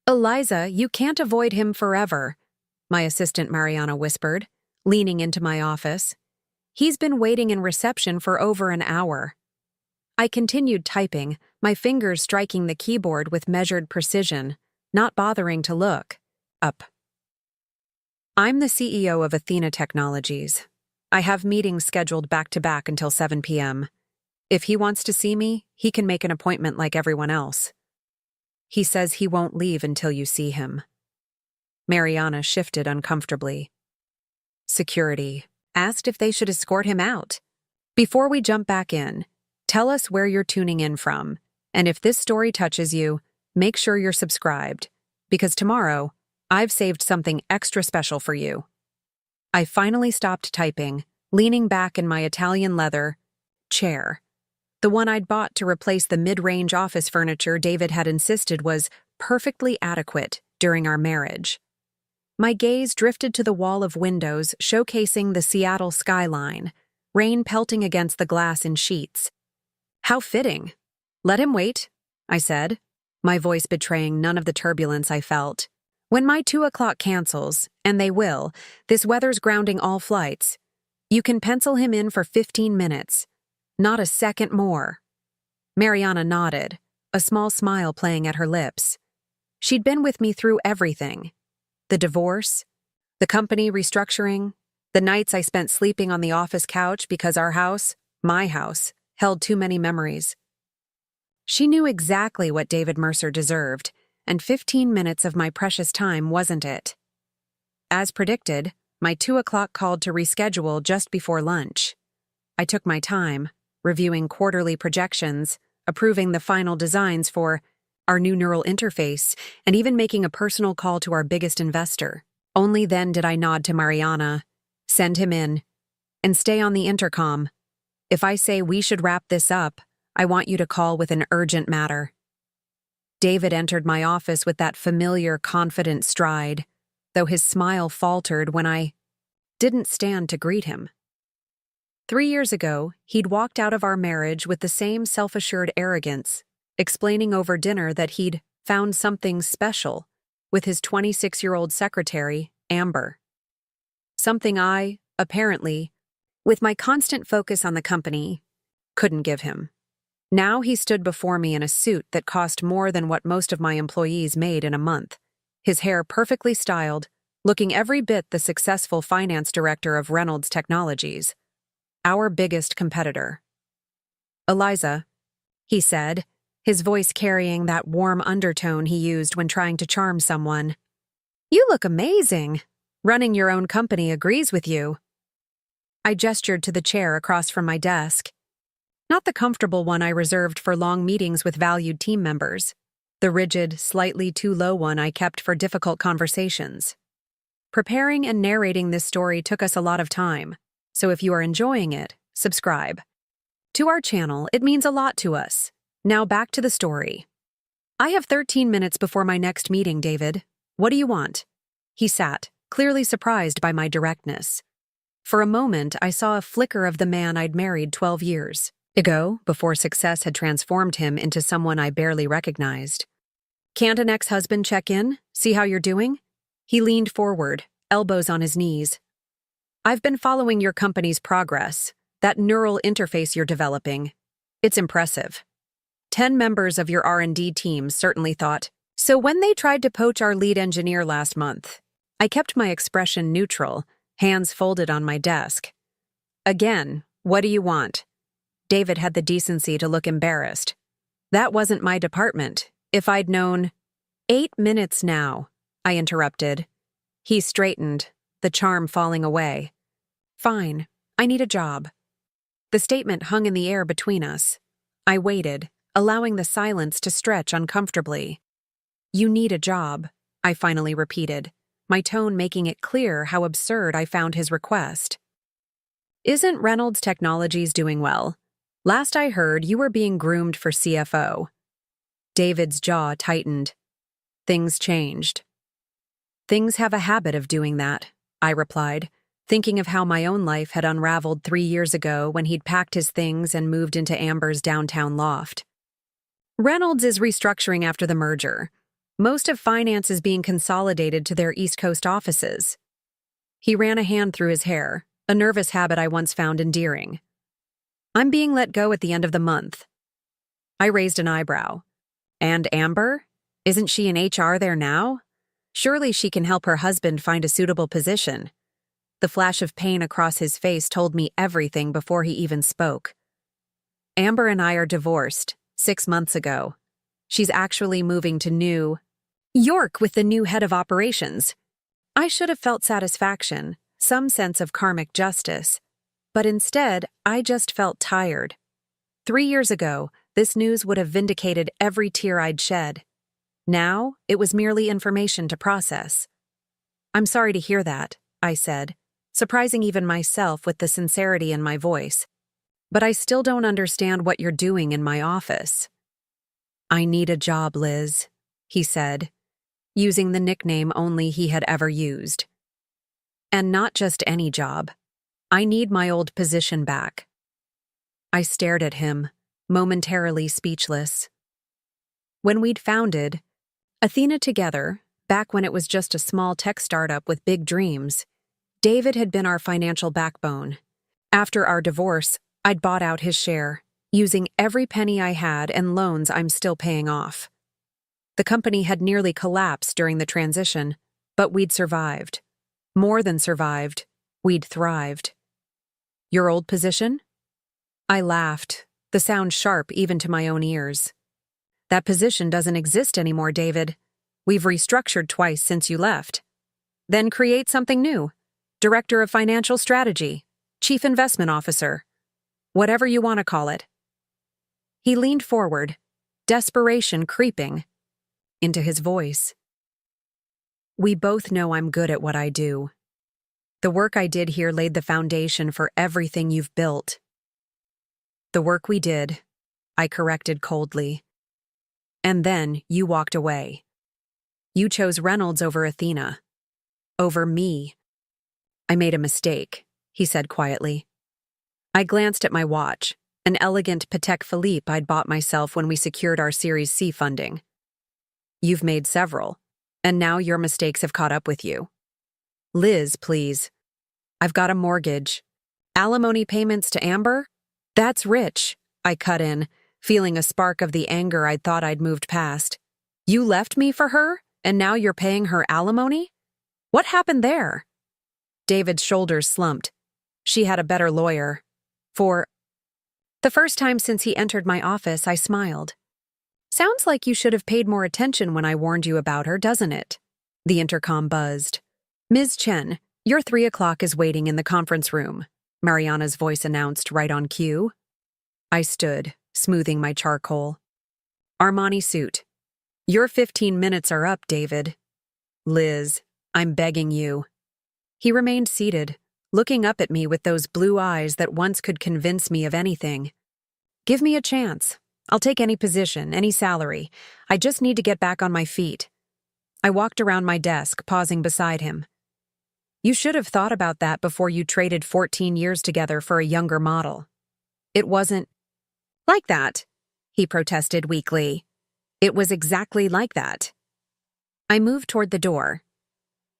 Eliza, you can't avoid him forever, my assistant Mariana whispered, leaning into my office. He's been waiting in reception for over an hour. I continued typing, my fingers striking the keyboard with measured precision, not bothering to look up. I'm the CEO of Athena Technologies. I have meetings scheduled back-to-back until 7 p.m. If he wants to see me, he can make an appointment like everyone else. He says he won't leave until you see him. Mariana shifted uncomfortably. Security asked if they should escort him out. Before we jump back in, tell us where you're tuning in from, and if this story touches you, make sure you're subscribed, because tomorrow, I've saved something extra special for you. I finally stopped typing, leaning back in my Italian leather chair. The one I'd bought to replace the mid-range office furniture David had insisted was perfectly adequate during our marriage. My gaze drifted to the wall of windows showcasing the Seattle skyline, rain pelting against the glass in sheets. How fitting. Let him wait, I said, my voice betraying none of the turbulence I felt. When my 2 o'clock cancels, and they will, this weather's grounding all flights. You can pencil him in for 15 minutes. Not a second more. Mariana nodded, a small smile playing at her lips. She'd been with me through everything. The divorce, the company restructuring, the nights I spent sleeping on the office couch because our house, my house, held too many memories. She knew exactly what David Mercer deserved, and 15 minutes of my precious time wasn't it. As predicted, my 2 o'clock called to reschedule just before lunch. I took my time, reviewing quarterly projections, approving the final designs for our new neural interface, and even making a personal call to our biggest investor. Only then did I nod to Mariana, send him in, and stay on the intercom. If I say we should wrap this up, I want you to call with an urgent matter. David entered my office with that familiar, confident stride, though his smile faltered when I didn't stand to greet him. 3 years ago, he'd walked out of our marriage with the same self-assured arrogance, explaining over dinner that he'd found something special with his 26-year-old secretary, Amber. Something I, apparently, with my constant focus on the company, couldn't give him. Now he stood before me in a suit that cost more than what most of my employees made in a month, his hair perfectly styled, looking every bit the successful finance director of Reynolds Technologies, our biggest competitor. Eliza, he said, his voice carrying that warm undertone he used when trying to charm someone. You look amazing. Running your own company agrees with you. I gestured to the chair across from my desk. Not the comfortable one I reserved for long meetings with valued team members. The rigid, slightly too low one I kept for difficult conversations. Preparing and narrating this story took us a lot of time, so if you are enjoying it, subscribe. To our channel, it means a lot to us. Now back to the story. I have 13 minutes before my next meeting, David. What do you want? He sat, clearly surprised by my directness. For a moment, I saw a flicker of the man I'd married 12 years ago, before success had transformed him into someone I barely recognized. Can't an ex-husband check in? See how you're doing? He leaned forward, elbows on his knees. I've been following your company's progress, that neural interface you're developing. It's impressive. 10 members of your R&D team certainly thought. So when they tried to poach our lead engineer last month, I kept my expression neutral, hands folded on my desk. Again, what do you want? David had the decency to look embarrassed. That wasn't my department. If I'd known... 8 minutes now, I interrupted. He straightened, the charm falling away. Fine, I need a job. The statement hung in the air between us. I waited, allowing the silence to stretch uncomfortably. You need a job, I finally repeated, my tone making it clear how absurd I found his request. Isn't Reynolds Technologies doing well? Last I heard, you were being groomed for CFO. David's jaw tightened. Things changed. Things have a habit of doing that, I replied, thinking of how my own life had unraveled 3 years ago when he'd packed his things and moved into Amber's downtown loft. Reynolds is restructuring after the merger. Most of finance is being consolidated to their East Coast offices. He ran a hand through his hair, a nervous habit I once found endearing. I'm being let go at the end of the month. I raised an eyebrow. And Amber? Isn't she in HR there now? Surely she can help her husband find a suitable position. The flash of pain across his face told me everything before he even spoke. Amber and I are divorced 6 months ago. She's actually moving to New York with the new head of operations. I should have felt satisfaction, some sense of karmic justice. But instead, I just felt tired. 3 years ago, this news would have vindicated every tear I'd shed. Now, it was merely information to process. I'm sorry to hear that, I said, surprising even myself with the sincerity in my voice. But I still don't understand what you're doing in my office. I need a job, Liz, he said, using the nickname only he had ever used. And not just any job. I need my old position back. I stared at him, momentarily speechless. When we'd founded Athena together, back when it was just a small tech startup with big dreams, David had been our financial backbone. After our divorce, I'd bought out his share, using every penny I had and loans I'm still paying off. The company had nearly collapsed during the transition, but we'd survived. More than survived, we'd thrived. Your old position? I laughed, the sound sharp even to my own ears. That position doesn't exist anymore, David. We've restructured twice since you left. Then create something new. Director of Financial Strategy, Chief Investment Officer, whatever you want to call it. He leaned forward, desperation creeping into his voice. We both know I'm good at what I do. The work I did here laid the foundation for everything you've built. The work we did, I corrected coldly. And then you walked away. You chose Reynolds over Athena. Over me. I made a mistake, he said quietly. I glanced at my watch, an elegant Patek Philippe I'd bought myself when we secured our Series C funding. You've made several, and now your mistakes have caught up with you. Liz, please. I've got a mortgage. Alimony payments to Amber? That's rich, I cut in, feeling a spark of the anger I'd thought I'd moved past. You left me for her, and now you're paying her alimony? What happened there? David's shoulders slumped. She had a better lawyer. For the first time since he entered my office, I smiled. Sounds like you should have paid more attention when I warned you about her, doesn't it? The intercom buzzed. Ms. Chen, your 3 o'clock is waiting in the conference room, Mariana's voice announced right on cue. I stood, smoothing my charcoal. Armani suit. Your 15 minutes are up, David. Liz, I'm begging you. He remained seated, looking up at me with those blue eyes that once could convince me of anything. Give me a chance. I'll take any position, any salary. I just need to get back on my feet. I walked around my desk, pausing beside him. You should have thought about that before you traded 14 years together for a younger model. It wasn't like that, he protested weakly. It was exactly like that. I moved toward the door.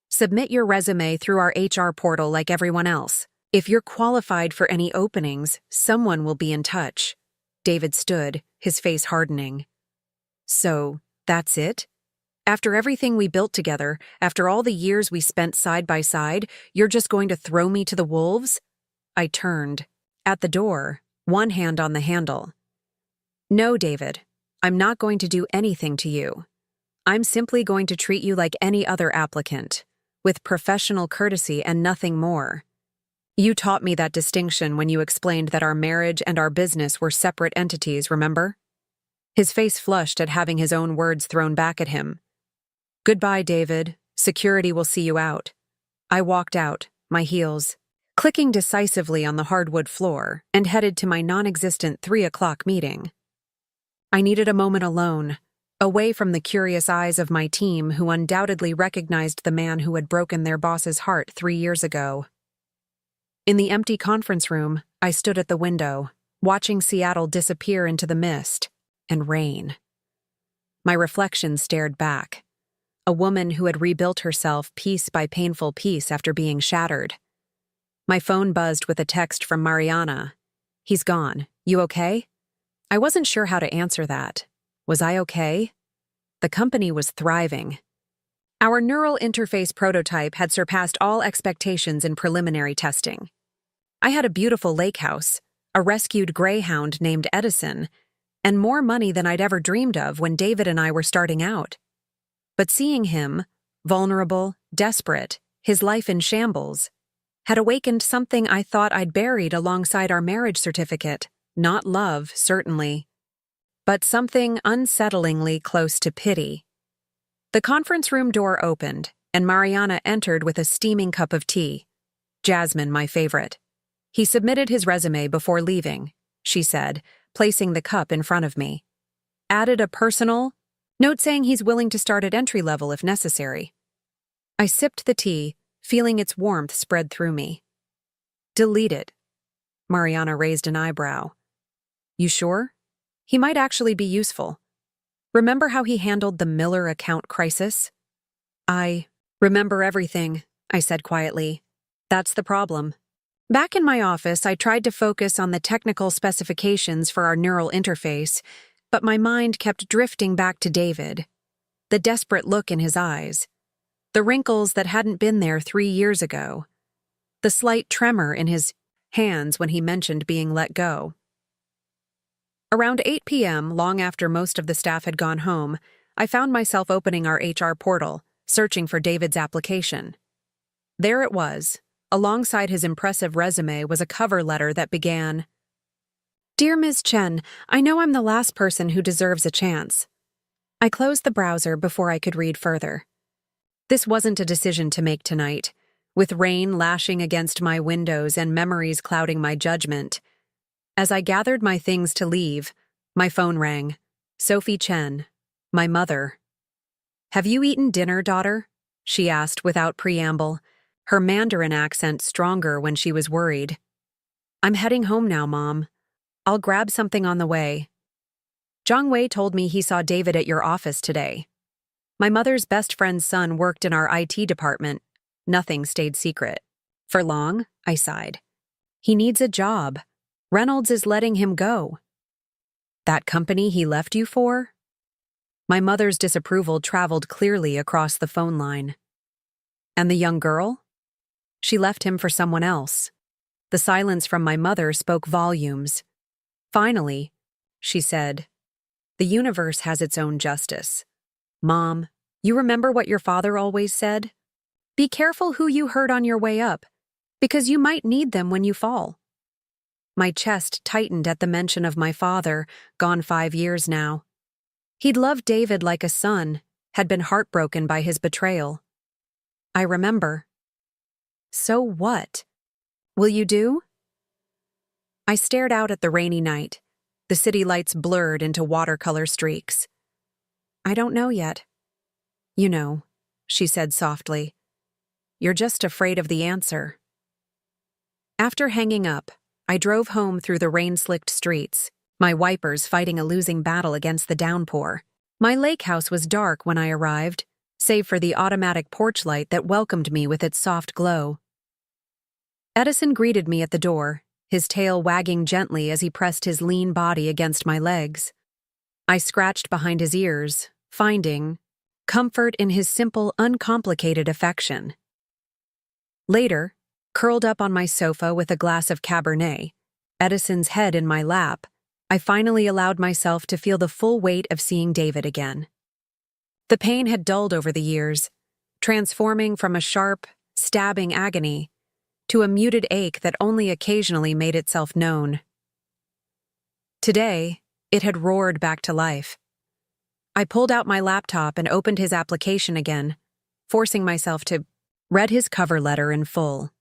Submit your resume through our HR portal like everyone else. If you're qualified for any openings, someone will be in touch. David stood, his face hardening. So, that's it? After everything we built together, after all the years we spent side by side, you're just going to throw me to the wolves? I turned. At the door, one hand on the handle. No, David, I'm not going to do anything to you. I'm simply going to treat you like any other applicant, with professional courtesy and nothing more. You taught me that distinction when you explained that our marriage and our business were separate entities, remember? His face flushed at having his own words thrown back at him. Goodbye, David. Security will see you out. I walked out, my heels clicking decisively on the hardwood floor, and headed to my non-existent 3 o'clock meeting. I needed a moment alone, away from the curious eyes of my team who undoubtedly recognized the man who had broken their boss's heart 3 years ago. In the empty conference room, I stood at the window, watching Seattle disappear into the mist and rain. My reflection stared back, a woman who had rebuilt herself piece by painful piece after being shattered. My phone buzzed with a text from Mariana. "He's gone. You okay?" I wasn't sure how to answer that. Was I okay? The company was thriving. Our neural interface prototype had surpassed all expectations in preliminary testing. I had a beautiful lake house, a rescued greyhound named Edison, and more money than I'd ever dreamed of when David and I were starting out. But seeing him, vulnerable, desperate, his life in shambles, had awakened something I thought I'd buried alongside our marriage certificate. Not love, certainly, but something unsettlingly close to pity. The conference room door opened, and Mariana entered with a steaming cup of tea. Jasmine, my favorite. "He submitted his resume before leaving," she said, placing the cup in front of me. "Added a personal note saying he's willing to start at entry level if necessary." I sipped the tea, feeling its warmth spread through me. "Deleted." Mariana raised an eyebrow. "You sure? He might actually be useful. Remember how he handled the Miller account crisis?" "I remember everything," I said quietly. "That's the problem." Back in my office, I tried to focus on the technical specifications for our neural interface, but my mind kept drifting back to David. The desperate look in his eyes. The wrinkles that hadn't been there 3 years ago. The slight tremor in his hands when he mentioned being let go. Around 8 p.m., long after most of the staff had gone home, I found myself opening our HR portal, searching for David's application. There it was. Alongside his impressive resume was a cover letter that began, "Dear Ms. Chen, I know I'm the last person who deserves a chance." I closed the browser before I could read further. This wasn't a decision to make tonight, with rain lashing against my windows and memories clouding my judgment. As I gathered my things to leave, my phone rang. Sophie Chen, my mother. "Have you eaten dinner, daughter?" she asked without preamble, her Mandarin accent stronger when she was worried. "I'm heading home now, Mom. I'll grab something on the way." "Zhang Wei told me he saw David at your office today." My mother's best friend's son worked in our IT department. Nothing stayed secret. "For long?" I sighed. "He needs a job. Reynolds is letting him go." "That company he left you for?" My mother's disapproval traveled clearly across the phone line. "And the young girl?" "She left him for someone else." The silence from my mother spoke volumes. Finally, she said, "The universe has its own justice. Mom, you remember what your father always said? Be careful who you hurt on your way up, because you might need them when you fall." My chest tightened at the mention of my father, gone 5 years now. He'd loved David like a son, had been heartbroken by his betrayal. I remember. "So what? Will you do?" I stared out at the rainy night, the city lights blurred into watercolor streaks. "I don't know yet." "You know," she said softly. "You're just afraid of the answer." After hanging up, I drove home through the rain-slicked streets, my wipers fighting a losing battle against the downpour. My lake house was dark when I arrived, save for the automatic porch light that welcomed me with its soft glow. Edison greeted me at the door, his tail wagging gently as he pressed his lean body against my legs. I scratched behind his ears, finding comfort in his simple, uncomplicated affection. Later, curled up on my sofa with a glass of Cabernet, Edison's head in my lap, I finally allowed myself to feel the full weight of seeing David again. The pain had dulled over the years, transforming from a sharp, stabbing agony to a muted ache that only occasionally made itself known. Today, it had roared back to life. I pulled out my laptop and opened his application again, forcing myself to read his cover letter in full.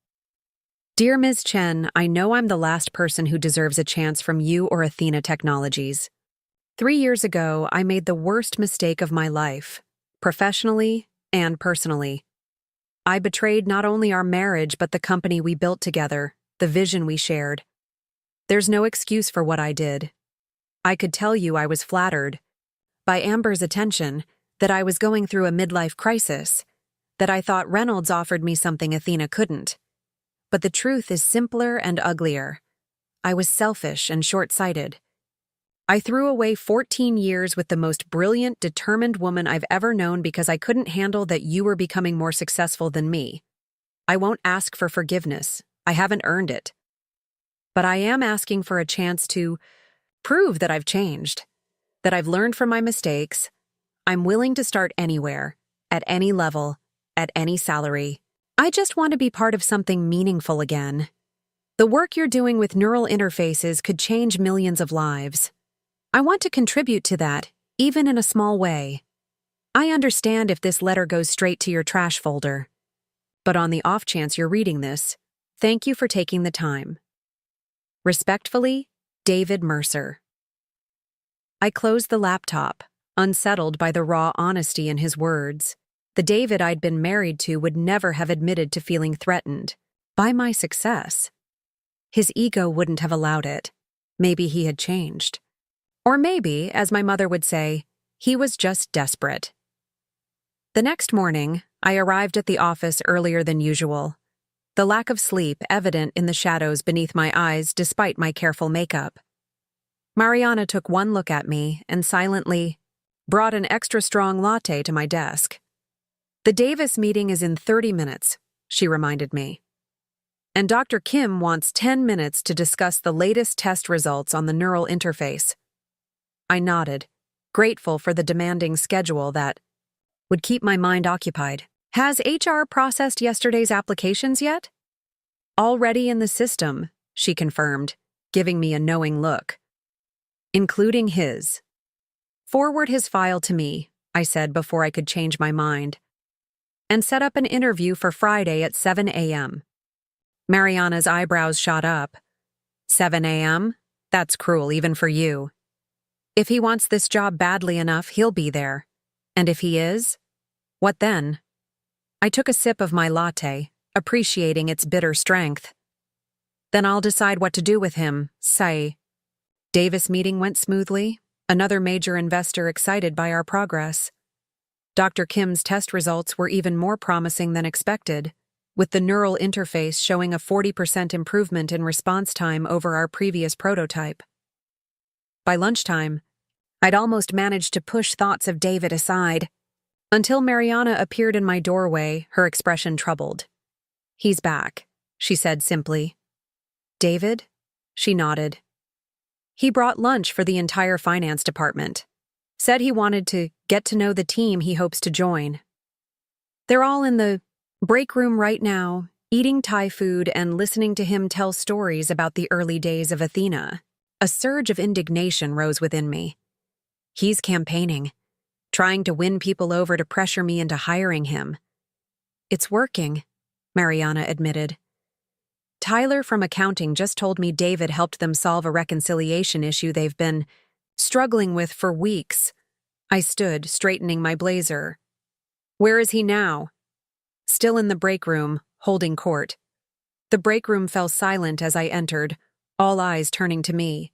"Dear Ms. Chen, I know I'm the last person who deserves a chance from you or Athena Technologies. 3 years ago, I made the worst mistake of my life, professionally and personally. I betrayed not only our marriage but the company we built together, the vision we shared. There's no excuse for what I did. I could tell you I was flattered by Amber's attention, that I was going through a midlife crisis, that I thought Reynolds offered me something Athena couldn't. But the truth is simpler and uglier. I was selfish and short-sighted. I threw away 14 years with the most brilliant, determined woman I've ever known because I couldn't handle that you were becoming more successful than me. I won't ask for forgiveness. I haven't earned it. But I am asking for a chance to prove that I've changed, that I've learned from my mistakes. I'm willing to start anywhere, at any level, at any salary. I just want to be part of something meaningful again. The work you're doing with neural interfaces could change millions of lives. I want to contribute to that, even in a small way. I understand if this letter goes straight to your trash folder. But on the off chance you're reading this, thank you for taking the time. Respectfully, David Mercer. I closed the laptop, unsettled by the raw honesty in his words. The David I'd been married to would never have admitted to feeling threatened by my success. His ego wouldn't have allowed it. Maybe he had changed. Or maybe, as my mother would say, he was just desperate. The next morning, I arrived at the office earlier than usual, the lack of sleep evident in the shadows beneath my eyes despite my careful makeup. Mariana took one look at me and silently brought an extra strong latte to my desk. The Davis meeting is in 30 minutes, she reminded me. And Dr. Kim wants 10 minutes to discuss the latest test results on the neural interface. I nodded, grateful for the demanding schedule that would keep my mind occupied. Has HR processed yesterday's applications yet? Already in the system, she confirmed, giving me a knowing look. Including his. Forward his file to me, I said before I could change my mind. And set up an interview for Friday at 7 a.m. Mariana's eyebrows shot up. 7 a.m.? That's cruel even for you. If he wants this job badly enough, he'll be there. And if he is, what then? I took a sip of my latte, appreciating its bitter strength. Then I'll decide what to do with him, say. Davis meeting went smoothly, another major investor excited by our progress. Dr. Kim's test results were even more promising than expected, with the neural interface showing a 40% improvement in response time over our previous prototype. By lunchtime, I'd almost managed to push thoughts of David aside, until Mariana appeared in my doorway, her expression troubled. He's back, she said simply. David? She nodded. He brought lunch for the entire finance department. Said he wanted to get to know the team he hopes to join. They're all in the break room right now, eating Thai food and listening to him tell stories about the early days of Athena. A surge of indignation rose within me. He's campaigning, trying to win people over to pressure me into hiring him. It's working, Mariana admitted. Tyler from accounting just told me David helped them solve a reconciliation issue they've been struggling with for weeks. I stood, straightening my blazer. Where is he now? Still in the break room, holding court. The break room fell silent as I entered, all eyes turning to me.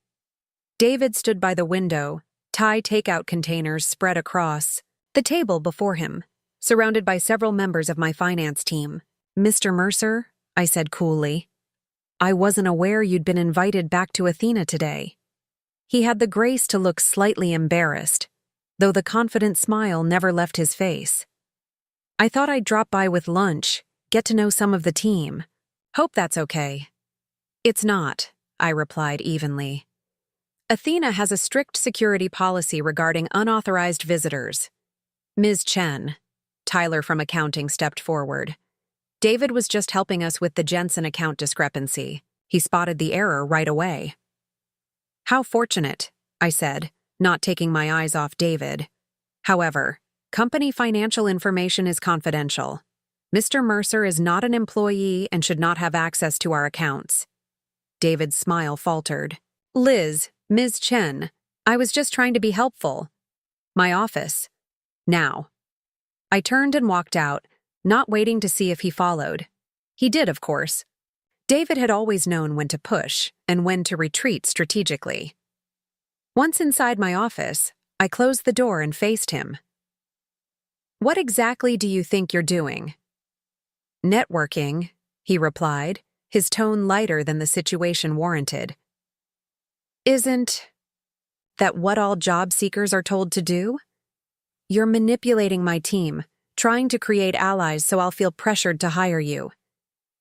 David stood by the window, Thai takeout containers spread across the table before him, surrounded by several members of my finance team. Mr. Mercer, I said coolly, I wasn't aware you'd been invited back to Athena today. He had the grace to look slightly embarrassed, though the confident smile never left his face. I thought I'd drop by with lunch, get to know some of the team. Hope that's okay. It's not, I replied evenly. Athena has a strict security policy regarding unauthorized visitors. Ms. Chen, Tyler from accounting stepped forward. David was just helping us with the Jensen account discrepancy. He spotted the error right away. How fortunate, I said, not taking my eyes off David. However, company financial information is confidential. Mr. Mercer is not an employee and should not have access to our accounts. David's smile faltered. Liz, Ms. Chen, I was just trying to be helpful. My office. Now. I turned and walked out, not waiting to see if he followed. He did, of course. David had always known when to push and when to retreat strategically. Once inside my office, I closed the door and faced him. What exactly do you think you're doing? Networking, he replied, his tone lighter than the situation warranted. Isn't that what all job seekers are told to do? You're manipulating my team, trying to create allies so I'll feel pressured to hire you.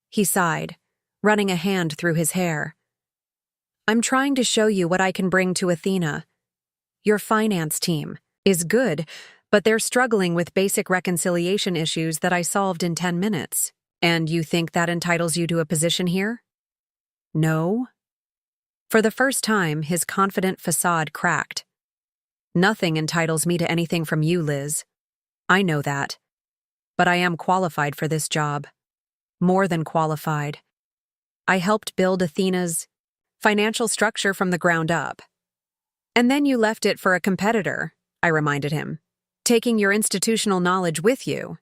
He sighed, running a hand through his hair. I'm trying to show you what I can bring to Athena. Your finance team is good, but they're struggling with basic reconciliation issues that I solved in 10 minutes. And you think that entitles you to a position here? No. For the first time, his confident facade cracked. Nothing entitles me to anything from you, Liz. I know that. But I am qualified for this job. More than qualified. I helped build Athena's financial structure from the ground up. And then you left it for a competitor, I reminded him, taking your institutional knowledge with you.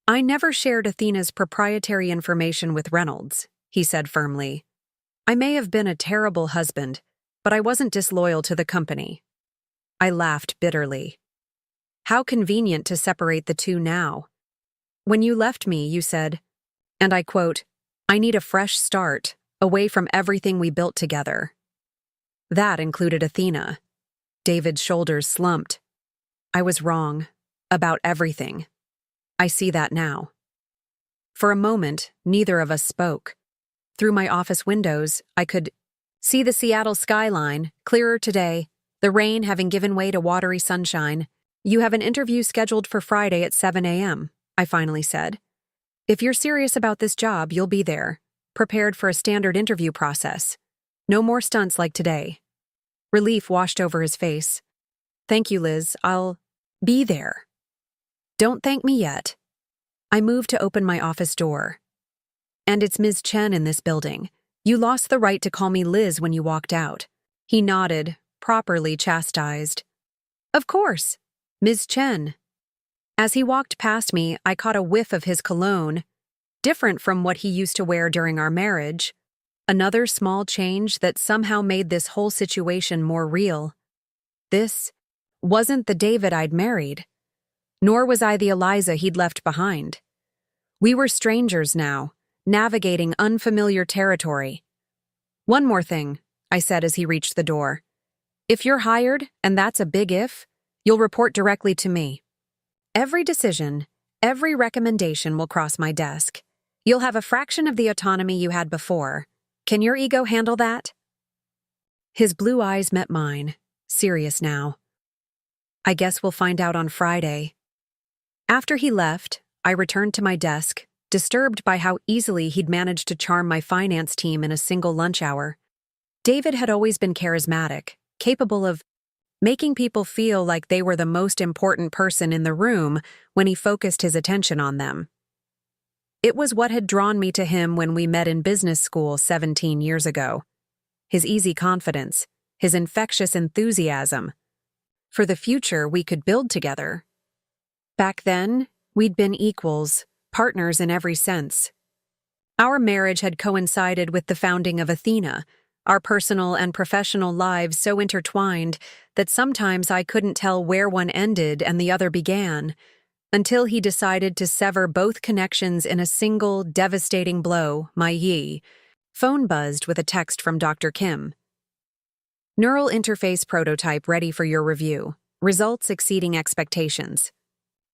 I never shared Athena's proprietary information with Reynolds, he said firmly. I may have been a terrible husband, but I wasn't disloyal to the company. I laughed bitterly. How convenient to separate the two now. When you left me, you said, and I quote, I need a fresh start, away from everything we built together. That included Athena. David's shoulders slumped. I was wrong. About everything. I see that now. For a moment, neither of us spoke. Through my office windows, I could see the Seattle skyline, clearer today, the rain having given way to watery sunshine. You have an interview scheduled for Friday at 7 a.m., I finally said. If you're serious about this job, you'll be there, prepared for a standard interview process. No more stunts like today. Relief washed over his face. Thank you, Liz. I'll be there. Don't thank me yet. I moved to open my office door. And it's Ms. Chen in this building. You lost the right to call me Liz when you walked out. He nodded, properly chastised. Of course, Ms. Chen. As he walked past me, I caught a whiff of his cologne, different from what he used to wear during our marriage. Another small change that somehow made this whole situation more real. This wasn't the David I'd married. Nor was I the Eliza he'd left behind. We were strangers now, navigating unfamiliar territory. One more thing, I said as he reached the door. If you're hired, and that's a big if, you'll report directly to me. Every decision, every recommendation will cross my desk. You'll have a fraction of the autonomy you had before. Can your ego handle that? His blue eyes met mine, serious now. I guess we'll find out on Friday. After he left, I returned to my desk, disturbed by how easily he'd managed to charm my finance team in a single lunch hour. David had always been charismatic, capable of making people feel like they were the most important person in the room when he focused his attention on them. It was what had drawn me to him when we met in business school 17 years ago. His easy confidence, his infectious enthusiasm. For the future we could build together. Back then, we'd been equals, partners in every sense. Our marriage had coincided with the founding of Athena, our personal and professional lives so intertwined that sometimes I couldn't tell where one ended and the other began, until he decided to sever both connections in a single, devastating blow, my ye. Phone buzzed with a text from Dr. Kim. Neural interface prototype ready for your review. Results exceeding expectations.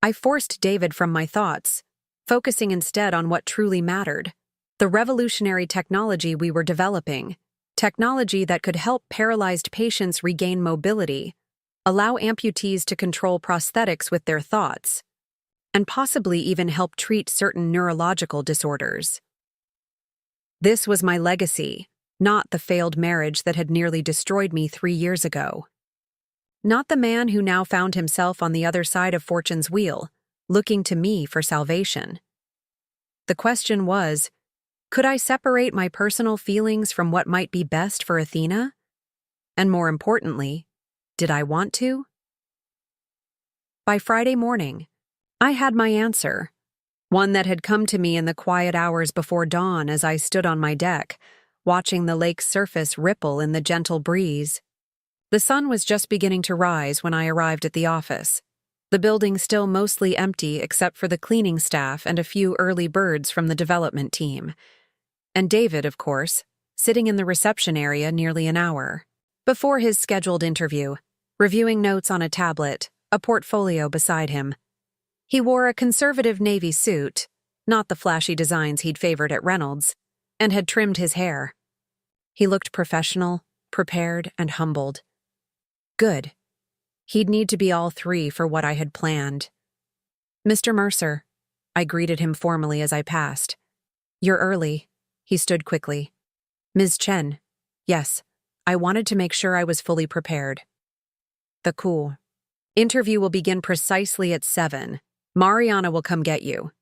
I forced David from my thoughts, focusing instead on what truly mattered, the revolutionary technology we were developing. Technology that could help paralyzed patients regain mobility, allow amputees to control prosthetics with their thoughts, and possibly even help treat certain neurological disorders. This was my legacy, not the failed marriage that had nearly destroyed me 3 years ago. Not the man who now found himself on the other side of fortune's wheel, looking to me for salvation. The question was, could I separate my personal feelings from what might be best for Athena? And more importantly, did I want to? By Friday morning, I had my answer, one that had come to me in the quiet hours before dawn as I stood on my deck, watching the lake's surface ripple in the gentle breeze. The sun was just beginning to rise when I arrived at the office. the building still mostly empty except for the cleaning staff and a few early birds from the development team. And David, of course, sitting in the reception area nearly an hour before his scheduled interview, reviewing notes on a tablet, a portfolio beside him. He wore a conservative navy suit, not the flashy designs he'd favored at Reynolds, and had trimmed his hair. He looked professional, prepared, and humbled. Good. He'd need to be all three for what I had planned. "Mr. Mercer," I greeted him formally as I passed. "You're early." He stood quickly. "Ms. Chen." "Yes, I wanted to make sure I was fully prepared." "The cool. Interview will begin precisely at 7. Mariana will come get you."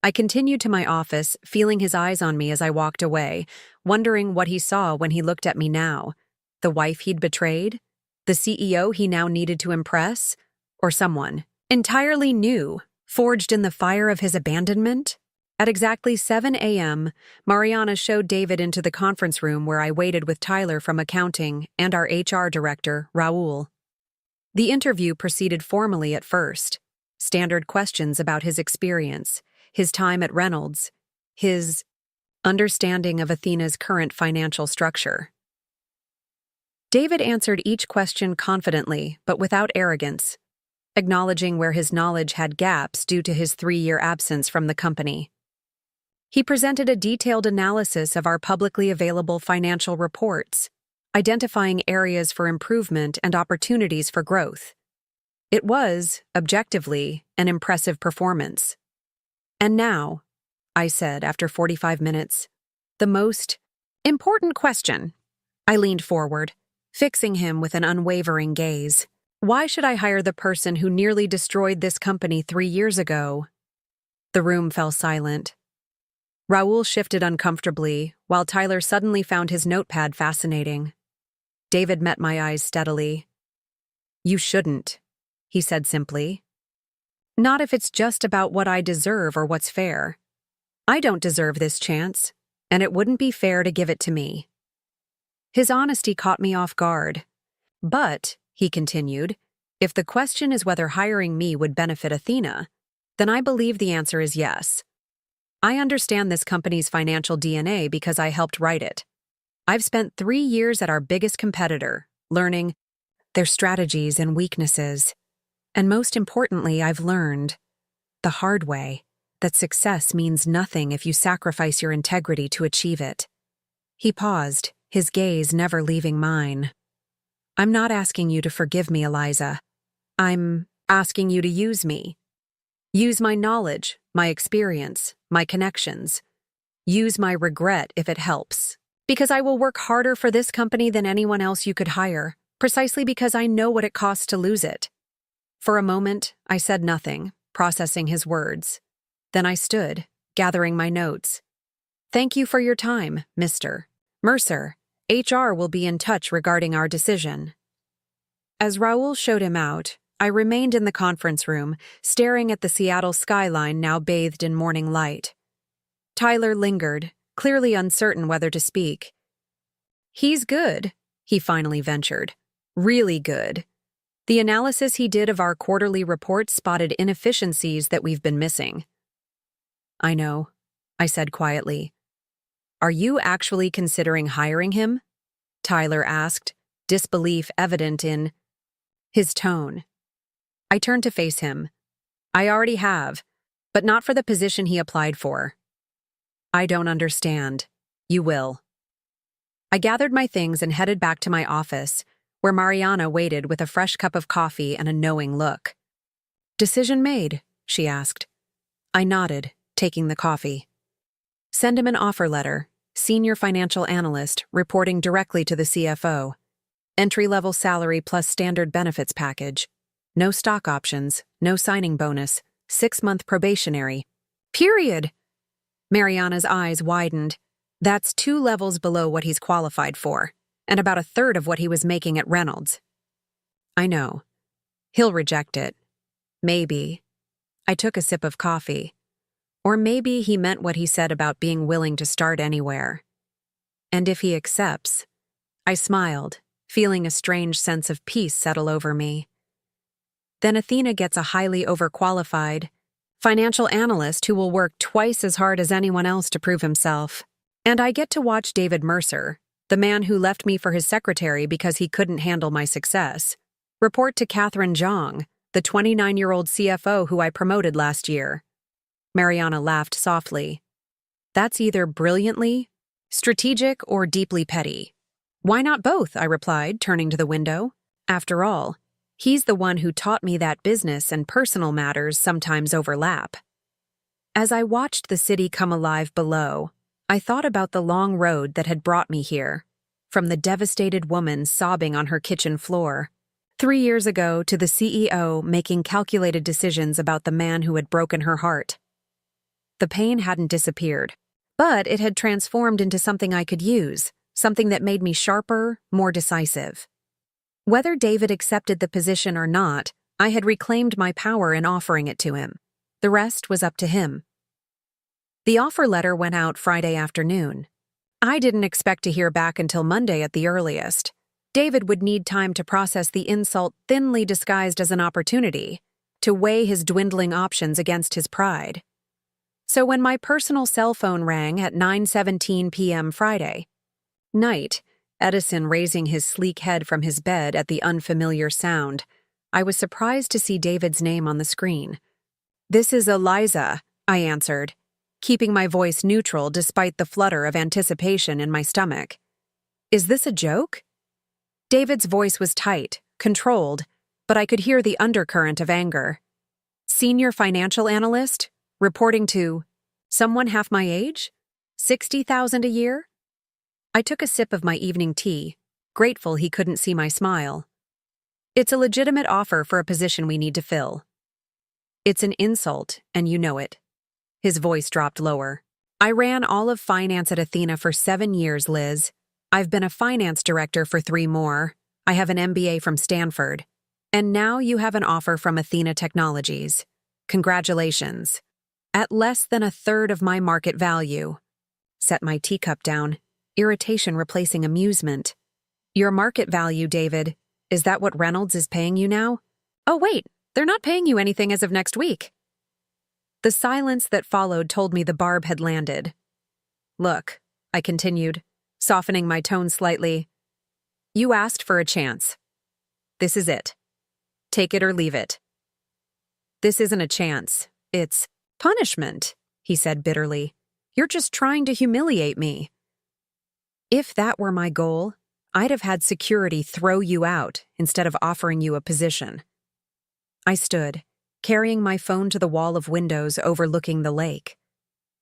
I continued to my office, feeling his eyes on me as I walked away, wondering what he saw when he looked at me now. The wife he'd betrayed? The CEO he now needed to impress? Or someone entirely new, forged in the fire of his abandonment? At exactly 7 a.m., Mariana showed David into the conference room where I waited with Tyler from accounting and our HR director, Raul. The interview proceeded formally at first. Standard questions about his experience, his time at Reynolds, his understanding of Athena's current financial structure. David answered each question confidently, but without arrogance, acknowledging where his knowledge had gaps due to his 3-year absence from the company. He presented a detailed analysis of our publicly available financial reports, identifying areas for improvement and opportunities for growth. It was, objectively, an impressive performance. "And now," I said after 45 minutes, "the most important question." I leaned forward, fixing him with an unwavering gaze. "Why should I hire the person who nearly destroyed this company 3 years ago?" The room fell silent. Raul shifted uncomfortably, while Tyler suddenly found his notepad fascinating. David met my eyes steadily. "You shouldn't," he said simply. "Not if it's just about what I deserve or what's fair. I don't deserve this chance, and it wouldn't be fair to give it to me." His honesty caught me off guard. "But," he continued, "if the question is whether hiring me would benefit Athena, then I believe the answer is yes. I understand this company's financial DNA because I helped write it. I've spent 3 years at our biggest competitor, learning their strategies and weaknesses. And most importantly, I've learned, the hard way, that success means nothing if you sacrifice your integrity to achieve it." He paused, his gaze never leaving mine. "I'm not asking you to forgive me, Eliza. I'm asking you to use me. Use my knowledge, my experience, my connections. Use my regret if it helps. Because I will work harder for this company than anyone else you could hire, precisely because I know what it costs to lose it." For a moment, I said nothing, processing his words. Then I stood, gathering my notes. "Thank you for your time, Mr. Mercer. HR will be in touch regarding our decision." As Raul showed him out, I remained in the conference room, staring at the Seattle skyline now bathed in morning light. Tyler lingered, clearly uncertain whether to speak. "He's good," he finally ventured. "Really good. The analysis he did of our quarterly report spotted inefficiencies that we've been missing." "I know," I said quietly. "Are you actually considering hiring him?" Tyler asked, disbelief evident in his tone. I turned to face him. "I already have, but not for the position he applied for." "I don't understand." "You will." I gathered my things and headed back to my office, where Mariana waited with a fresh cup of coffee and a knowing look. "Decision made?" she asked. I nodded, taking the coffee. "Send him an offer letter, senior financial analyst, reporting directly to the CFO. Entry-level salary plus standard benefits package. No stock options, no signing bonus, 6-month probationary. Period." Mariana's eyes widened. "That's 2 levels below what he's qualified for, and about 1/3 of what he was making at Reynolds." "I know. He'll reject it. Maybe." I took a sip of coffee. Or maybe he meant what he said about being willing to start anywhere. And if he accepts, I smiled, feeling a strange sense of peace settle over me. Then Athena gets a highly overqualified financial analyst who will work twice as hard as anyone else to prove himself. And I get to watch David Mercer, the man who left me for his secretary because he couldn't handle my success, report to Catherine Zhang, the 29-year-old CFO who I promoted last year. Mariana laughed softly. That's either brilliantly, strategic, or deeply petty. Why not both? I replied, turning to the window. After all, he's the one who taught me that business and personal matters sometimes overlap. As I watched the city come alive below, I thought about the long road that had brought me here, from the devastated woman sobbing on her kitchen floor 3 years ago to the CEO making calculated decisions about the man who had broken her heart. The pain hadn't disappeared, but it had transformed into something I could use, something that made me sharper, more decisive. Whether David accepted the position or not, I had reclaimed my power in offering it to him. The rest was up to him. The offer letter went out Friday afternoon. I didn't expect to hear back until Monday at the earliest. David would need time to process the insult thinly disguised as an opportunity, to weigh his dwindling options against his pride. So when my personal cell phone rang at 9:17 p.m. Friday night, Edison raising his sleek head from his bed at the unfamiliar sound, I was surprised to see David's name on the screen. "This is Eliza," I answered, keeping my voice neutral despite the flutter of anticipation in my stomach. "Is this a joke?" David's voice was tight, controlled, but I could hear the undercurrent of anger. "Senior financial analyst? Reporting to someone half my age? 60,000 a year?" I took a sip of my evening tea, grateful he couldn't see my smile. "It's a legitimate offer for a position we need to fill." "It's an insult, and you know it." His voice dropped lower. "I ran all of finance at Athena for 7 years, Liz. I've been a finance director for 3 more. I have an MBA from Stanford. And now you have an offer from Athena Technologies. Congratulations. At less than a third of my market value." Set my teacup down, irritation replacing amusement. "Your market value, David. Is that what Reynolds is paying you now?" "Oh, wait, they're not paying you anything as of next week." The silence that followed told me the barb had landed. "Look," I continued, softening my tone slightly, "you asked for a chance. This is it. Take it or leave it." "This isn't a chance. It's punishment," he said bitterly. "You're just trying to humiliate me." If that were my goal, I'd have had security throw you out instead of offering you a position. I stood, carrying my phone to the wall of windows overlooking the lake.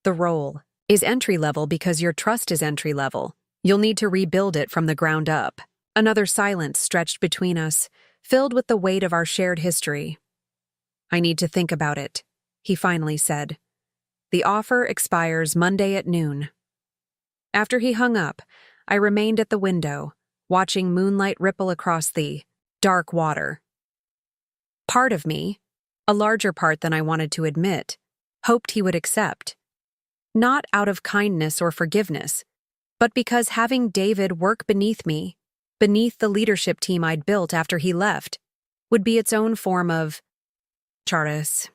"The role is entry-level because your trust is entry-level. You'll need to rebuild it from the ground up." Another silence stretched between us, filled with the weight of our shared history. "I need to think about it," he finally said. "The offer expires Monday at noon." After he hung up, I remained at the window, watching moonlight ripple across the dark water. Part of me, a larger part than I wanted to admit, hoped he would accept. Not out of kindness or forgiveness, but because having David work beneath me, beneath the leadership team I'd built after he left, would be its own form of charis.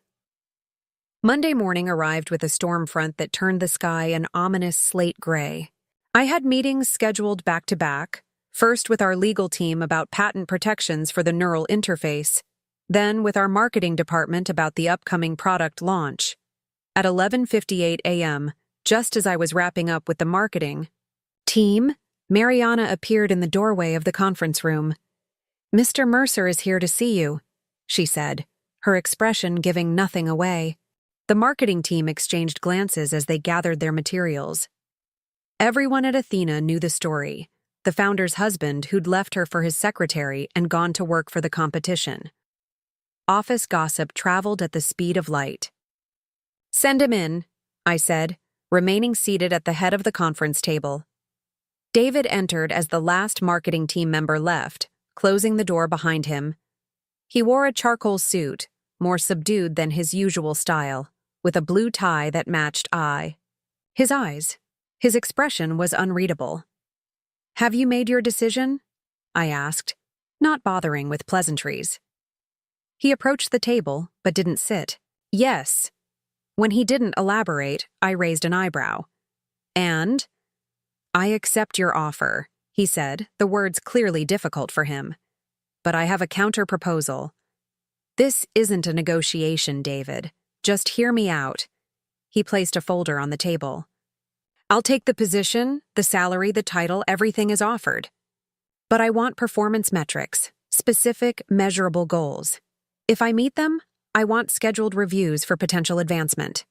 Monday morning arrived with a storm front that turned the sky an ominous slate gray. I had meetings scheduled back-to-back, first with our legal team about patent protections for the neural interface, then with our marketing department about the upcoming product launch. At 11:58 a.m., just as I was wrapping up with the marketing team, Mariana appeared in the doorway of the conference room. "Mr. Mercer is here to see you," she said, her expression giving nothing away. The marketing team exchanged glances as they gathered their materials. Everyone at Athena knew the story, the founder's husband who'd left her for his secretary and gone to work for the competition. Office gossip traveled at the speed of light. "Send him in," I said, remaining seated at the head of the conference table. David entered as the last marketing team member left, closing the door behind him. He wore a charcoal suit, more subdued than his usual style, with a blue tie that matched his expression was unreadable. "Have you made your decision?" I asked, not bothering with pleasantries. He approached the table, but didn't sit. Yes. When he didn't elaborate, I raised an eyebrow. And? I accept your offer, he said, the words clearly difficult for him. But I have a counter-proposal. This isn't a negotiation, David. Just hear me out. He placed a folder on the table. I'll take the position, the salary, the title, everything is offered. But I want performance metrics, specific, measurable goals. If I meet them, I want scheduled reviews for potential advancement.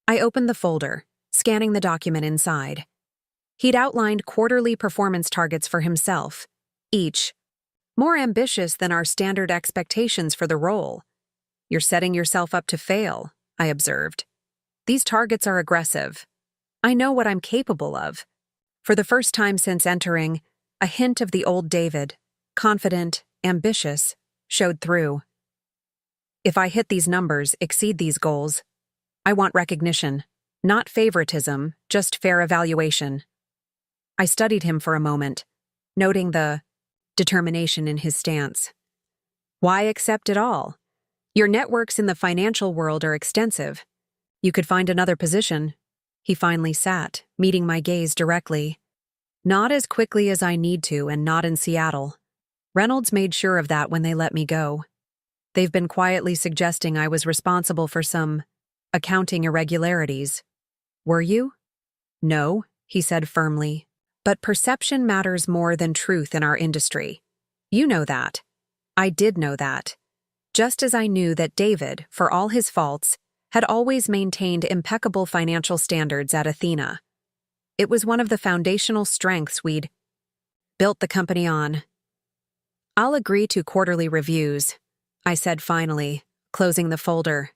I opened the folder, scanning the document inside. He'd outlined quarterly performance targets for himself, each more ambitious than our standard expectations for the role. You're setting yourself up to fail, I observed. These targets are aggressive. I know what I'm capable of. For the first time since entering, a hint of the old David, confident, ambitious, showed through. If I hit these numbers, exceed these goals, I want recognition, not favoritism, just fair evaluation. I studied him for a moment, noting the determination in his stance. Why accept it all? Your networks in the financial world are extensive. You could find another position. He finally sat, meeting my gaze directly. Not as quickly as I need to, and not in Seattle. Reynolds made sure of that when they let me go. They've been quietly suggesting I was responsible for some accounting irregularities. Were you? No, he said firmly. But perception matters more than truth in our industry. You know that. I did know that. Just as I knew that David, for all his faults, had always maintained impeccable financial standards at Athena. It was one of the foundational strengths we'd built the company on. I'll agree to quarterly reviews, I said finally, closing the folder.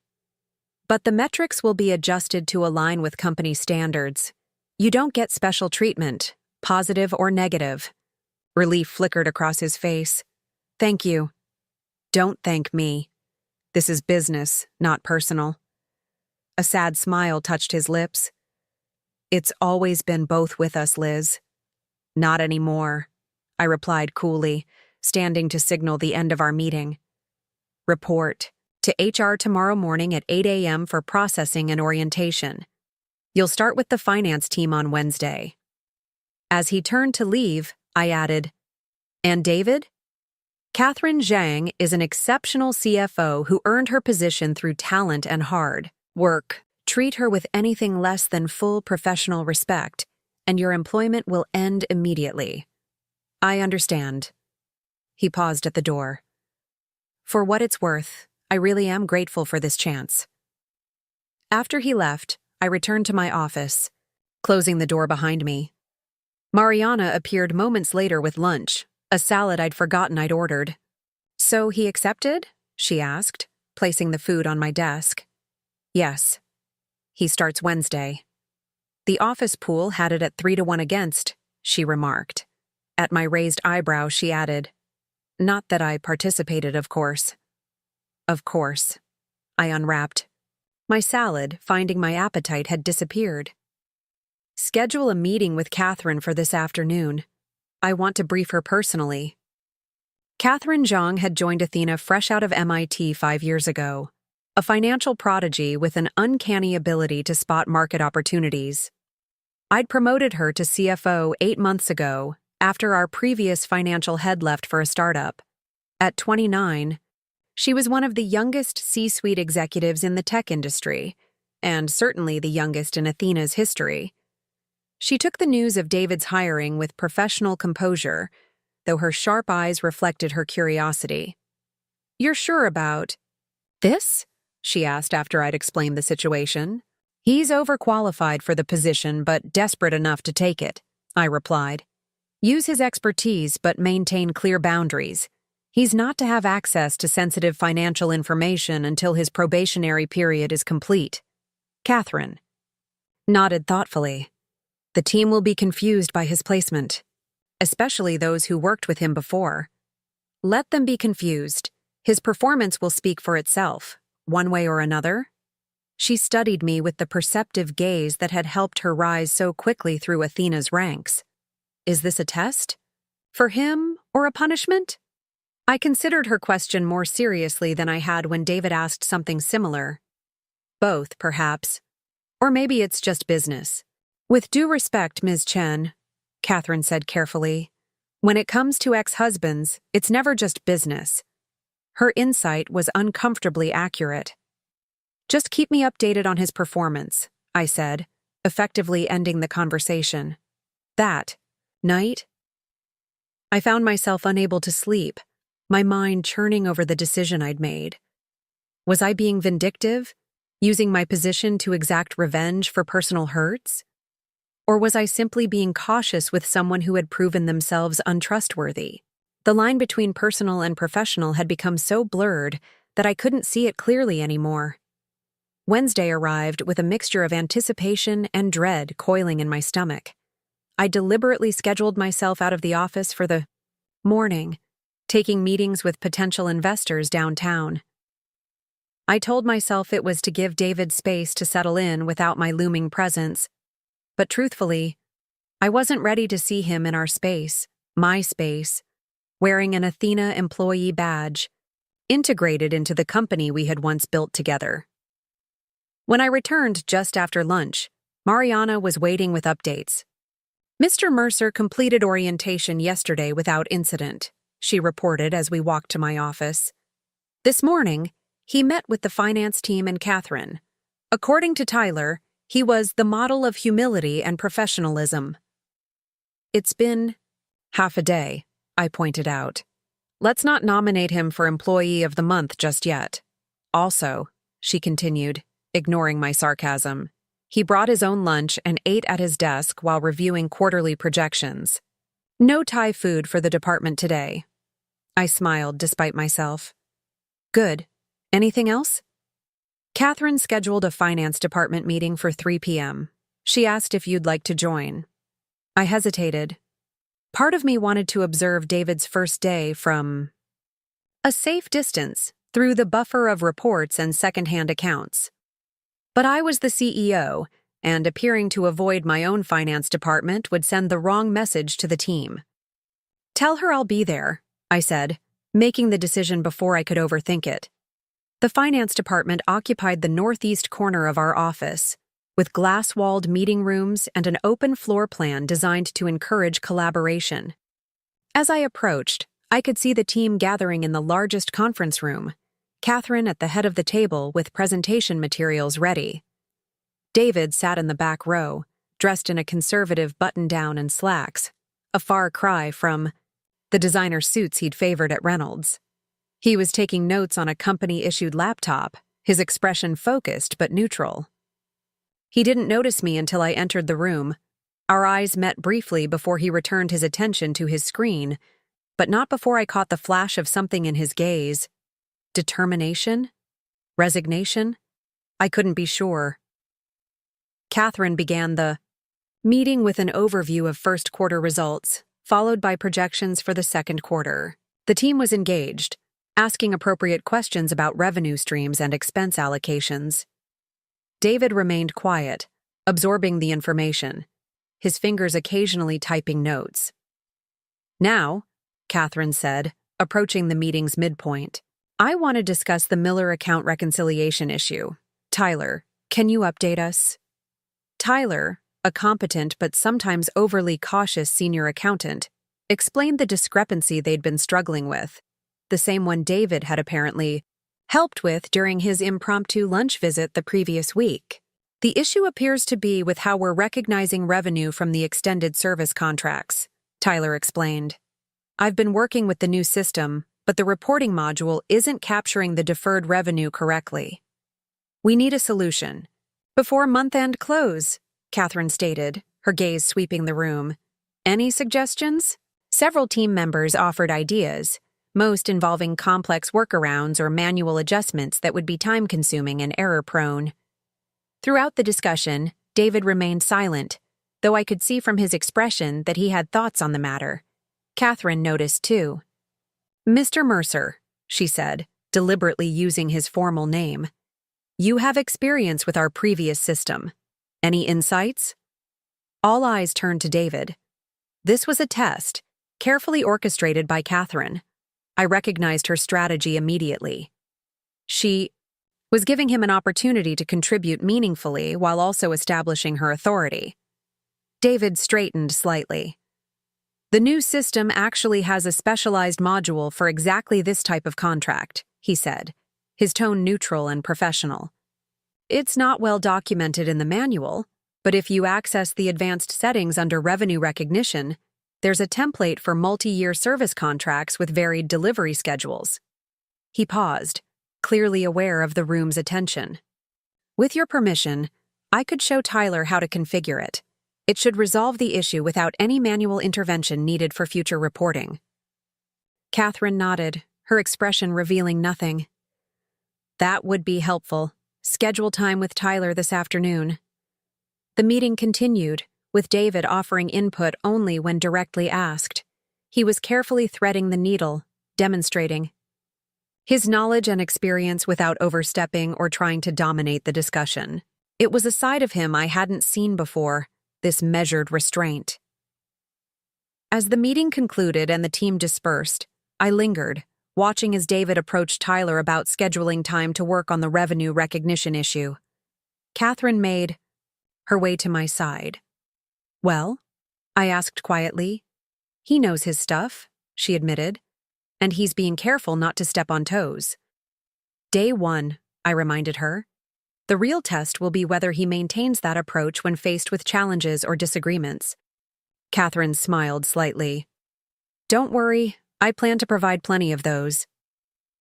But the metrics will be adjusted to align with company standards. You don't get special treatment, positive or negative. Relief flickered across his face. Thank you. Don't thank me. This is business, not personal. A sad smile touched his lips. It's always been both with us, Liz. Not anymore, I replied coolly, standing to signal the end of our meeting. Report to HR tomorrow morning at 8 a.m. for processing and orientation. You'll start with the finance team on Wednesday. As he turned to leave, I added, And David? Catherine Zhang is an exceptional CFO who earned her position through talent and hard work. Treat her with anything less than full professional respect, and your employment will end immediately. I understand. He paused at the door. For what it's worth, I really am grateful for this chance. After he left, I returned to my office, closing the door behind me. Mariana appeared moments later with lunch, a salad I'd forgotten I'd ordered. So he accepted? She asked, placing the food on my desk. Yes. He starts Wednesday. The office pool had it at 3-1 against, she remarked. At my raised eyebrow, she added, Not that I participated, of course. Of course. I unwrapped. My salad, finding my appetite, had disappeared. Schedule a meeting with Catherine for this afternoon. I want to brief her personally. Catherine Zhang had joined Athena fresh out of MIT 5 years ago, a financial prodigy with an uncanny ability to spot market opportunities. I'd promoted her to CFO 8 months ago, after our previous financial head left for a startup. At 29, she was one of the youngest C-suite executives in the tech industry, and certainly the youngest in Athena's history. She took the news of David's hiring with professional composure, though her sharp eyes reflected her curiosity. You're sure about this? She asked after I'd explained the situation. He's overqualified for the position, but desperate enough to take it, I replied. Use his expertise, but maintain clear boundaries. He's not to have access to sensitive financial information until his probationary period is complete. Catherine nodded thoughtfully. The team will be confused by his placement, especially those who worked with him before. Let them be confused. His performance will speak for itself, one way or another. She studied me with the perceptive gaze that had helped her rise so quickly through Athena's ranks. Is this a test? For him or a punishment? I considered her question more seriously than I had when David asked something similar. Both, perhaps. Or maybe it's just business. With due respect, Ms. Chen, Catherine said carefully, when it comes to ex-husbands, it's never just business. Her insight was uncomfortably accurate. Just keep me updated on his performance, I said, effectively ending the conversation. That night, I found myself unable to sleep, my mind churning over the decision I'd made. Was I being vindictive, using my position to exact revenge for personal hurts? Or was I simply being cautious with someone who had proven themselves untrustworthy? The line between personal and professional had become so blurred that I couldn't see it clearly anymore. Wednesday arrived with a mixture of anticipation and dread coiling in my stomach. I deliberately scheduled myself out of the office for the morning, taking meetings with potential investors downtown. I told myself it was to give David space to settle in without my looming presence, but truthfully, I wasn't ready to see him in our space, my space, wearing an Athena employee badge, integrated into the company we had once built together. When I returned just after lunch, Mariana was waiting with updates. Mr. Mercer completed orientation yesterday without incident, she reported as we walked to my office. This morning, he met with the finance team and Catherine. According to Tyler, he was the model of humility and professionalism. It's been half a day, I pointed out. Let's not nominate him for Employee of the Month just yet. Also, she continued, ignoring my sarcasm, he brought his own lunch and ate at his desk while reviewing quarterly projections. No Thai food for the department today. I smiled despite myself. Good. Anything else? Catherine scheduled a finance department meeting for 3 p.m. She asked if you'd like to join. I hesitated. Part of me wanted to observe David's first day from a safe distance through the buffer of reports and secondhand accounts. But I was the CEO, and appearing to avoid my own finance department would send the wrong message to the team. Tell her I'll be there, I said, making the decision before I could overthink it. The finance department occupied the northeast corner of our office, with glass-walled meeting rooms and an open floor plan designed to encourage collaboration. As I approached, I could see the team gathering in the largest conference room, Catherine at the head of the table with presentation materials ready. David sat in the back row, dressed in a conservative button-down and slacks, a far cry from the designer suits he'd favored at Reynolds. He was taking notes on a company-issued laptop, his expression focused but neutral. He didn't notice me until I entered the room. Our eyes met briefly before he returned his attention to his screen, but not before I caught the flash of something in his gaze. Determination? Resignation? I couldn't be sure. Catherine began the meeting with an overview of first quarter results, followed by projections for the second quarter. The team was engaged, asking appropriate questions about revenue streams and expense allocations. David remained quiet, absorbing the information, his fingers occasionally typing notes. Now, Catherine said, approaching the meeting's midpoint, I want to discuss the Miller account reconciliation issue. Tyler, can you update us? Tyler, a competent but sometimes overly cautious senior accountant, explained the discrepancy they'd been struggling with, the same one David had apparently helped with during his impromptu lunch visit the previous week. The issue appears to be with how we're recognizing revenue from the extended service contracts, Tyler explained. I've been working with the new system, but the reporting module isn't capturing the deferred revenue correctly. We need a solution. Before month-end close, Catherine stated, her gaze sweeping the room. Any suggestions? Several team members offered ideas, most involving complex workarounds or manual adjustments that would be time-consuming and error-prone. Throughout the discussion, David remained silent, though I could see from his expression that he had thoughts on the matter. Catherine noticed too. Mr. Mercer, she said, deliberately using his formal name. You have experience with our previous system. Any insights? All eyes turned to David. This was a test, carefully orchestrated by Catherine. I recognized her strategy immediately. She was giving him an opportunity to contribute meaningfully while also establishing her authority. David straightened slightly. The new system actually has a specialized module for exactly this type of contract, he said, his tone neutral and professional. It's not well documented in the manual, but if you access the advanced settings under revenue recognition, there's a template for multi-year service contracts with varied delivery schedules. He paused, clearly aware of the room's attention. With your permission, I could show Tyler how to configure it. It should resolve the issue without any manual intervention needed for future reporting. Catherine nodded, her expression revealing nothing. That would be helpful. Schedule time with Tyler this afternoon. The meeting continued, with David offering input only when directly asked. He was carefully threading the needle, demonstrating his knowledge and experience without overstepping or trying to dominate the discussion. It was a side of him I hadn't seen before, this measured restraint. As the meeting concluded and the team dispersed, I lingered, watching as David approached Tyler about scheduling time to work on the revenue recognition issue. Catherine made her way to my side. Well, I asked quietly. He knows his stuff, she admitted, and he's being careful not to step on toes. Day 1, I reminded her. The real test will be whether he maintains that approach when faced with challenges or disagreements. Catherine smiled slightly. Don't worry, I plan to provide plenty of those.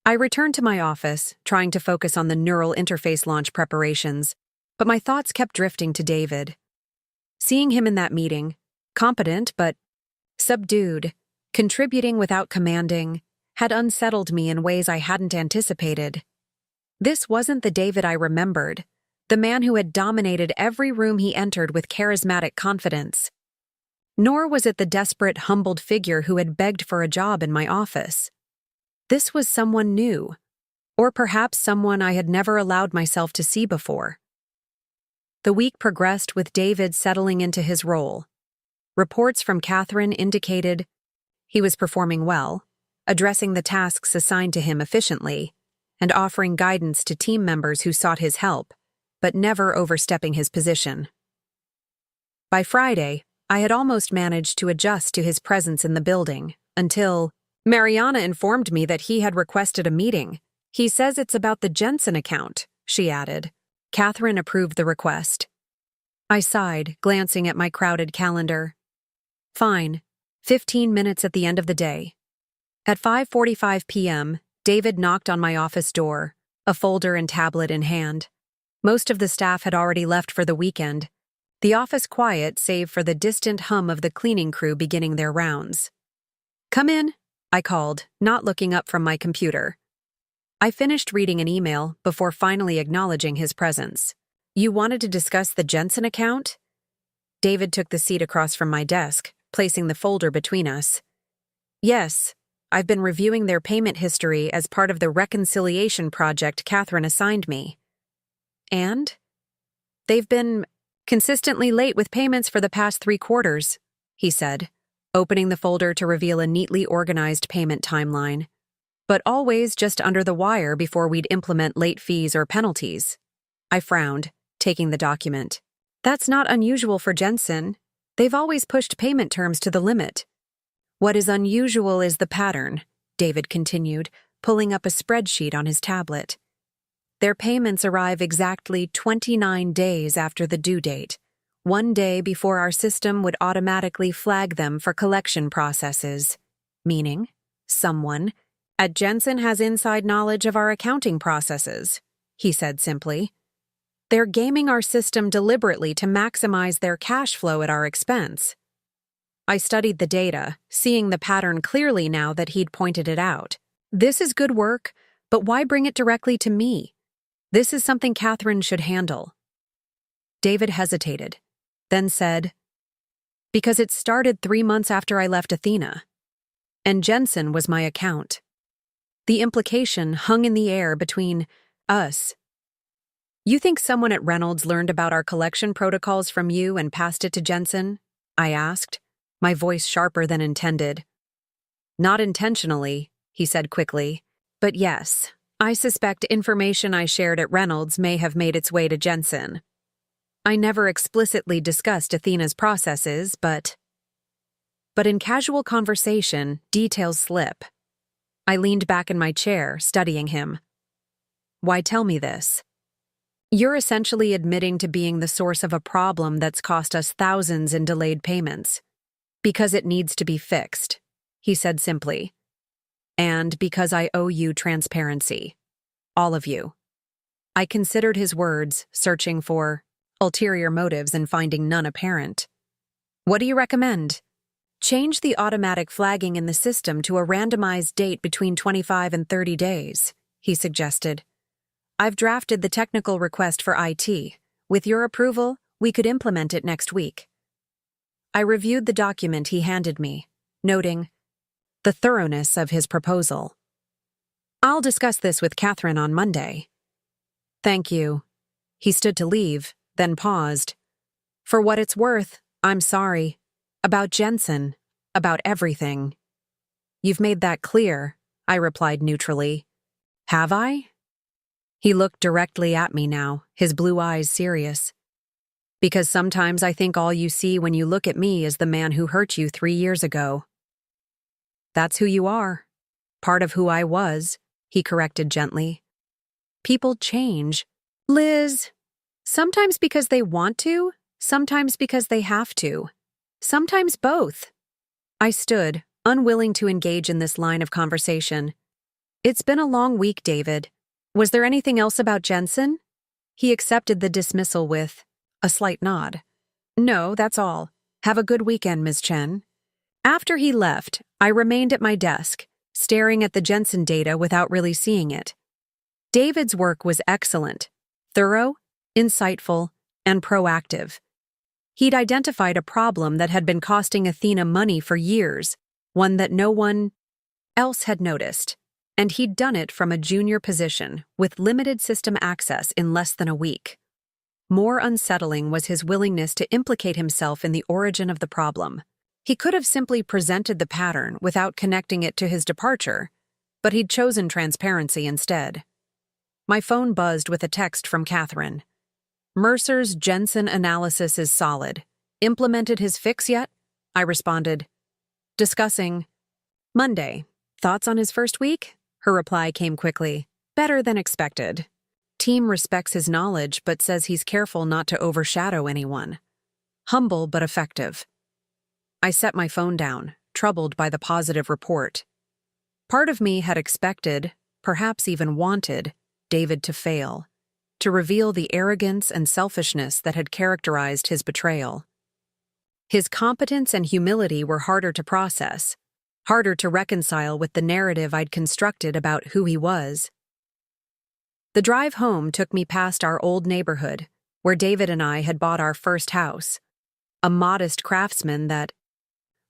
I returned to my office, trying to focus on the neural interface launch preparations, but my thoughts kept drifting to David. Seeing him in that meeting, competent but subdued, contributing without commanding, had unsettled me in ways I hadn't anticipated. This wasn't the David I remembered, the man who had dominated every room he entered with charismatic confidence. Nor was it the desperate, humbled figure who had begged for a job in my office. This was someone new, or perhaps someone I had never allowed myself to see before. The week progressed with David settling into his role. Reports from Catherine indicated he was performing well, addressing the tasks assigned to him efficiently, and offering guidance to team members who sought his help, but never overstepping his position. By Friday, I had almost managed to adjust to his presence in the building, until Mariana informed me that he had requested a meeting. He says it's about the Jensen account, she added. Catherine approved the request. I sighed, glancing at my crowded calendar. Fine. 15 minutes at the end of the day. At 5:45 p.m., David knocked on my office door, a folder and tablet in hand. Most of the staff had already left for the weekend, the office quiet save for the distant hum of the cleaning crew beginning their rounds. Come in, I called, not looking up from my computer. I finished reading an email before finally acknowledging his presence. You wanted to discuss the Jensen account? David took the seat across from my desk, placing the folder between us. Yes, I've been reviewing their payment history as part of the reconciliation project Catherine assigned me. And? They've been consistently late with payments for the past 3 quarters, he said, opening the folder to reveal a neatly organized payment timeline. But always just under the wire before we'd implement late fees or penalties. I frowned, taking the document. That's not unusual for Jensen. They've always pushed payment terms to the limit. What is unusual is the pattern, David continued, pulling up a spreadsheet on his tablet. Their payments arrive exactly 29 days after the due date, 1 day before our system would automatically flag them for collection processes. Meaning, someone at Jensen has inside knowledge of our accounting processes, he said simply. They're gaming our system deliberately to maximize their cash flow at our expense. I studied the data, seeing the pattern clearly now that he'd pointed it out. This is good work, but why bring it directly to me? This is something Catherine should handle. David hesitated, then said, Because it started 3 months after I left Athena. And Jensen was my account. The implication hung in the air between us. You think someone at Reynolds learned about our collection protocols from you and passed it to Jensen? I asked, my voice sharper than intended. Not intentionally, he said quickly. But yes, I suspect information I shared at Reynolds may have made its way to Jensen. I never explicitly discussed Athena's processes, but in casual conversation, details slip. I leaned back in my chair, studying him. Why tell me this? You're essentially admitting to being the source of a problem that's cost us thousands in delayed payments. Because it needs to be fixed, he said simply. And because I owe you transparency. All of you. I considered his words, searching for ulterior motives and finding none apparent. What do you recommend? Change the automatic flagging in the system to a randomized date between 25 and 30 days, he suggested. I've drafted the technical request for IT. With your approval, we could implement it next week. I reviewed the document he handed me, noting the thoroughness of his proposal. I'll discuss this with Catherine on Monday. Thank you. He stood to leave, then paused. For what it's worth, I'm sorry. About Jensen. About everything. You've made that clear, I replied neutrally. Have I? He looked directly at me now, his blue eyes serious. Because sometimes I think all you see when you look at me is the man who hurt you 3 years ago. That's who you are. Part of who I was, he corrected gently. People change. Liz, sometimes because they want to, sometimes because they have to. Sometimes both. I stood, unwilling to engage in this line of conversation. It's been a long week, David. Was there anything else about Jensen? He accepted the dismissal with a slight nod. No, that's all. Have a good weekend, Ms. Chen. After he left, I remained at my desk, staring at the Jensen data without really seeing it. David's work was excellent, thorough, insightful, and proactive. He'd identified a problem that had been costing Athena money for years, one that no one else had noticed, and he'd done it from a junior position with limited system access in less than a week. More unsettling was his willingness to implicate himself in the origin of the problem. He could have simply presented the pattern without connecting it to his departure, but he'd chosen transparency instead. My phone buzzed with a text from Catherine. Mercer's Jensen analysis is solid. Implemented his fix yet? I responded. Discussing. Monday. Thoughts on his first week? Her reply came quickly. Better than expected. Team respects his knowledge but says he's careful not to overshadow anyone. Humble but effective. I set my phone down, troubled by the positive report. Part of me had expected, perhaps even wanted, David to fail, to reveal the arrogance and selfishness that had characterized his betrayal. His competence and humility were harder to process, harder to reconcile with the narrative I'd constructed about who he was. The drive home took me past our old neighborhood, where David and I had bought our first house, a modest craftsman that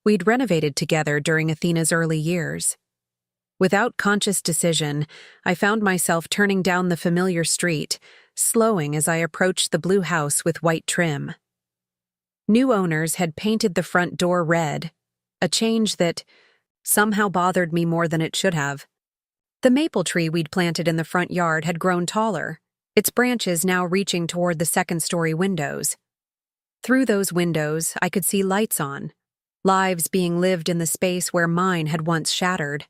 we'd renovated together during Athena's early years. Without conscious decision, I found myself turning down the familiar street, slowing as I approached the blue house with white trim. New owners had painted the front door red, a change that somehow bothered me more than it should have. The maple tree we'd planted in the front yard had grown taller, its branches now reaching toward the second-story windows. Through those windows, I could see lights on, lives being lived in the space where mine had once shattered.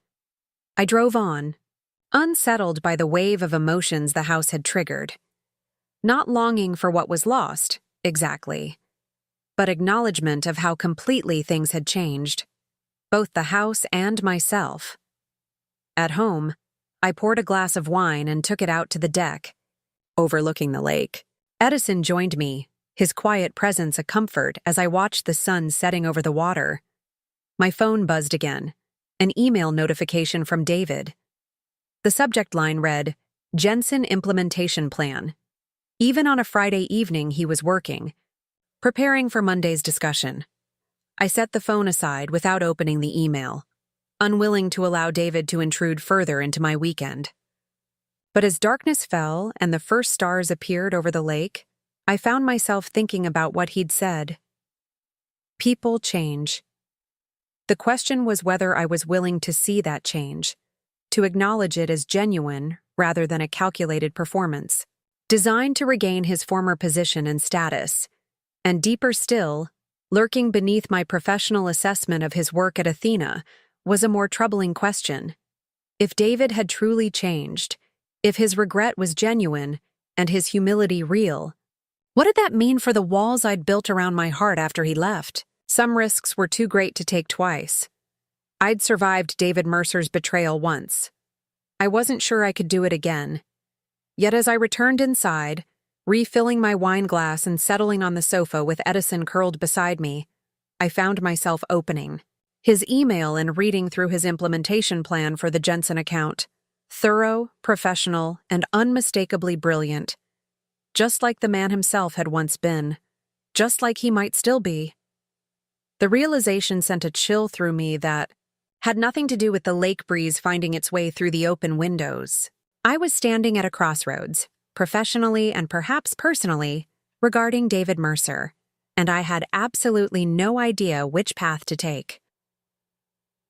I drove on, unsettled by the wave of emotions the house had triggered. Not longing for what was lost, exactly, but acknowledgement of how completely things had changed, both the house and myself. At home, I poured a glass of wine and took it out to the deck, overlooking the lake. Edison joined me, his quiet presence a comfort as I watched the sun setting over the water. My phone buzzed again, an email notification from David. The subject line read, Jensen Implementation Plan. Even on a Friday evening, he was working, preparing for Monday's discussion. I set the phone aside without opening the email, unwilling to allow David to intrude further into my weekend. But as darkness fell and the first stars appeared over the lake, I found myself thinking about what he'd said. People change. The question was whether I was willing to see that change, to acknowledge it as genuine rather than a calculated performance, designed to regain his former position and status. And deeper still, lurking beneath my professional assessment of his work at Athena, was a more troubling question. If David had truly changed, if his regret was genuine and his humility real, what did that mean for the walls I'd built around my heart after he left? Some risks were too great to take twice. I'd survived David Mercer's betrayal once. I wasn't sure I could do it again. Yet as I returned inside, refilling my wine glass and settling on the sofa with Edison curled beside me, I found myself opening his email and reading through his implementation plan for the Jensen account. Thorough, professional, and unmistakably brilliant. Just like the man himself had once been. Just like he might still be. The realization sent a chill through me that had nothing to do with the lake breeze finding its way through the open windows. I was standing at a crossroads, professionally and perhaps personally, regarding David Mercer, and I had absolutely no idea which path to take.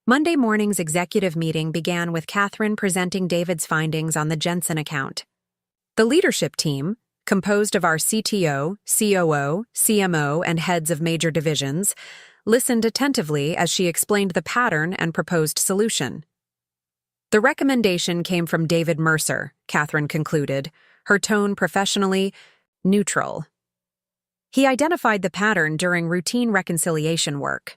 Monday morning's executive meeting began with Catherine presenting David's findings on the Jensen account. The leadership team, composed of our CTO, COO, CMO, and heads of major divisions, listened attentively as she explained the pattern and proposed solution. The recommendation came from David Mercer, Catherine concluded, her tone professionally neutral. He identified the pattern during routine reconciliation work.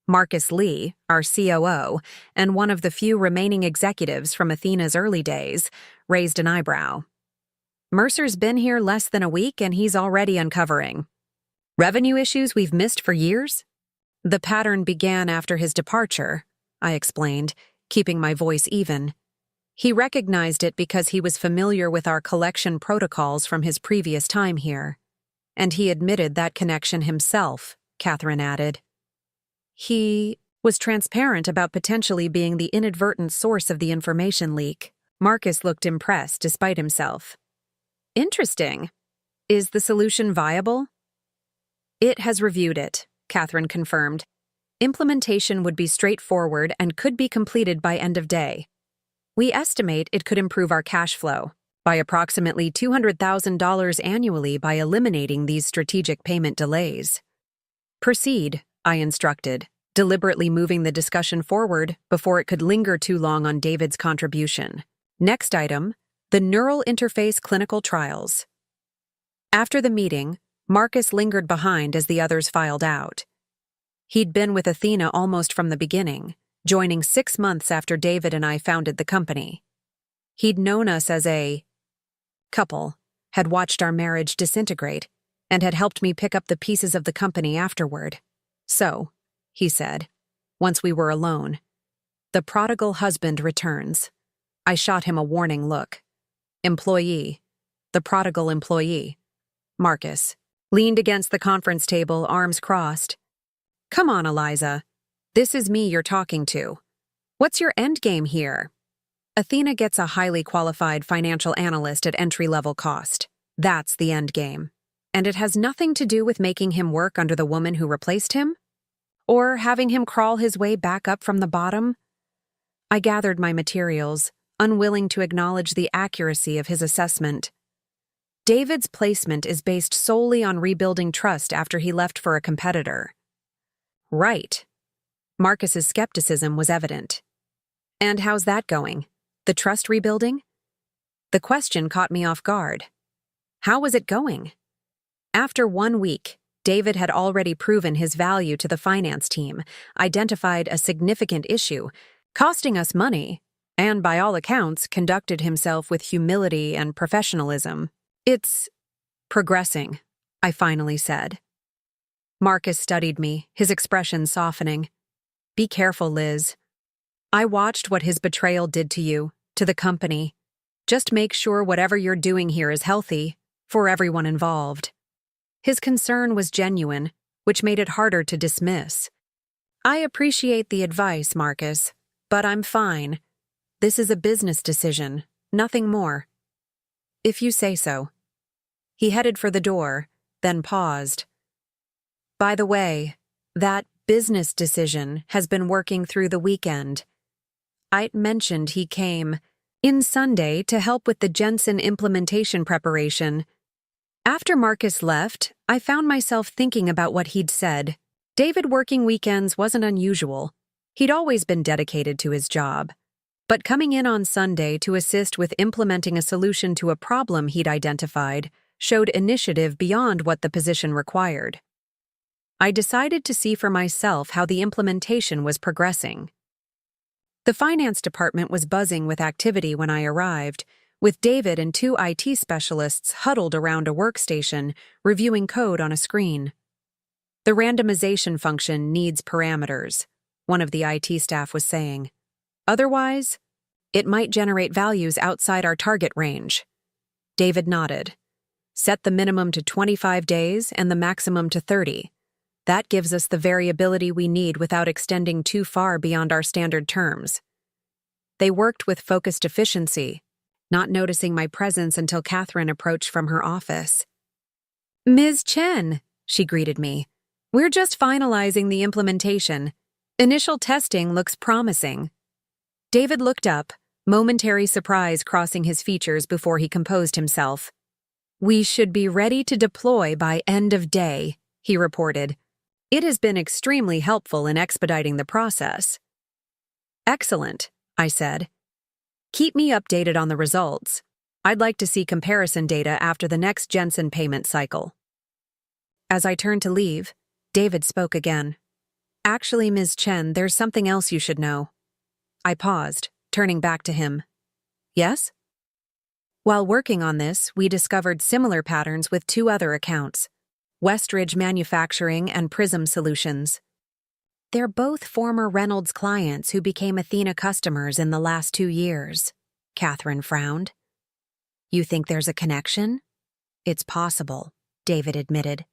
Marcus Lee, our COO, and one of the few remaining executives from Athena's early days, raised an eyebrow. Mercer's been here less than a week and he's already uncovering revenue issues we've missed for years? The pattern began after his departure, I explained, keeping my voice even. He recognized it because he was familiar with our collection protocols from his previous time here. And he admitted that connection himself, Catherine added. He was transparent about potentially being the inadvertent source of the information leak. Marcus looked impressed despite himself. Interesting. Is the solution viable? It has reviewed it, Catherine confirmed. Implementation would be straightforward and could be completed by end of day. We estimate it could improve our cash flow by approximately $200,000 annually by eliminating these strategic payment delays. Proceed, I instructed, deliberately moving the discussion forward before it could linger too long on David's contribution. Next item, the neural interface clinical trials. After the meeting, Marcus lingered behind as the others filed out. He'd been with Athena almost from the beginning, joining 6 months after David and I founded the company. He'd known us as a couple, had watched our marriage disintegrate, and had helped me pick up the pieces of the company afterward. So, he said, once we were alone, the prodigal husband returns. I shot him a warning look. Employee. The prodigal employee. Marcus leaned against the conference table, arms crossed. Come on, Eliza. This is me you're talking to. What's your endgame here? Athena gets a highly qualified financial analyst at entry-level cost. That's the endgame. And it has nothing to do with making him work under the woman who replaced him? Or having him crawl his way back up from the bottom? I gathered my materials, unwilling to acknowledge the accuracy of his assessment. David's placement is based solely on rebuilding trust after he left for a competitor. Right. Marcus's skepticism was evident. And how's that going? The trust rebuilding? The question caught me off guard. How was it going? After 1 week, David had already proven his value to the finance team, identified a significant issue, costing us money, and by all accounts conducted himself with humility and professionalism. It's progressing, I finally said. Marcus studied me, his expression softening. Be careful, Liz. I watched what his betrayal did to you, to the company. Just make sure whatever you're doing here is healthy, for everyone involved. His concern was genuine, which made it harder to dismiss. I appreciate the advice, Marcus, but I'm fine. This is a business decision, nothing more. If you say so. He headed for the door, then paused. By the way, that business decision has been working through the weekend. I'd mentioned he came in Sunday to help with the Jensen implementation preparation. After Marcus left, I found myself thinking about what he'd said. David working weekends wasn't unusual. He'd always been dedicated to his job. But coming in on Sunday to assist with implementing a solution to a problem he'd identified showed initiative beyond what the position required. I decided to see for myself how the implementation was progressing. The finance department was buzzing with activity when I arrived, with David and 2 IT specialists huddled around a workstation, reviewing code on a screen. The randomization function needs parameters, one of the IT staff was saying. Otherwise, it might generate values outside our target range. David nodded. Set the minimum to 25 days and the maximum to 30. That gives us the variability we need without extending too far beyond our standard terms. They worked with focused efficiency, not noticing my presence until Catherine approached from her office. "Ms. Chen," she greeted me. "We're just finalizing the implementation. Initial testing looks promising." David looked up, momentary surprise crossing his features before he composed himself. "We should be ready to deploy by end of day," he reported. "It has been extremely helpful in expediting the process." "Excellent," I said. "Keep me updated on the results. I'd like to see comparison data after the next Jensen payment cycle." As I turned to leave, David spoke again. "Actually, Ms. Chen, there's something else you should know." I paused, turning back to him. "Yes?" "While working on this, we discovered similar patterns with 2 other accounts, Westridge Manufacturing and Prism Solutions. They're both former Reynolds clients who became Athena customers in the last 2 years." Catherine frowned. "You think there's a connection?" "It's possible," David admitted.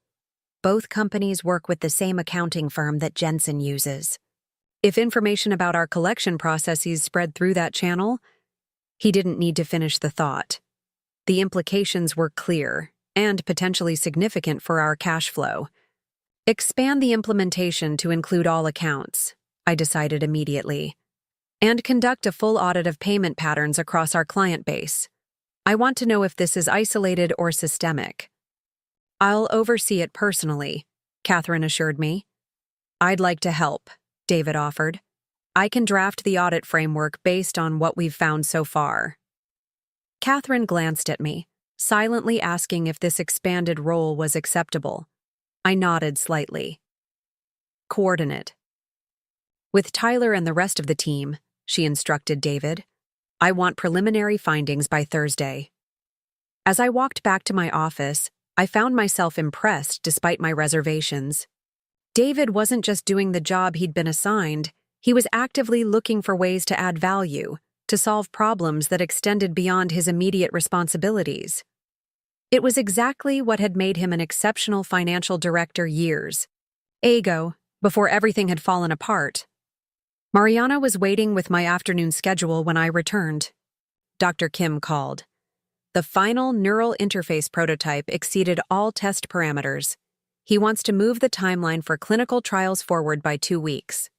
"Both companies work with the same accounting firm that Jensen uses. If information about our collection processes spread through that channel..." He didn't need to finish the thought. The implications were clear and potentially significant for our cash flow. "Expand the implementation to include all accounts," I decided immediately. "And conduct a full audit of payment patterns across our client base. I want to know if this is isolated or systemic." "I'll oversee it personally," Catherine assured me. "I'd like to help," David offered. "I can draft the audit framework based on what we've found so far." Catherine glanced at me, silently asking if this expanded role was acceptable. I nodded slightly. "Coordinate." "With Tyler and the rest of the team," she instructed David. "I want preliminary findings by Thursday." As I walked back to my office, I found myself impressed despite my reservations. David wasn't just doing the job he'd been assigned, he was actively looking for ways to add value, to solve problems that extended beyond his immediate responsibilities. It was exactly what had made him an exceptional financial director years ago, before everything had fallen apart. Mariana was waiting with my afternoon schedule when I returned. Dr. Kim called. The final neural interface prototype exceeded all test parameters. He wants to move the timeline for clinical trials forward by 2 weeks.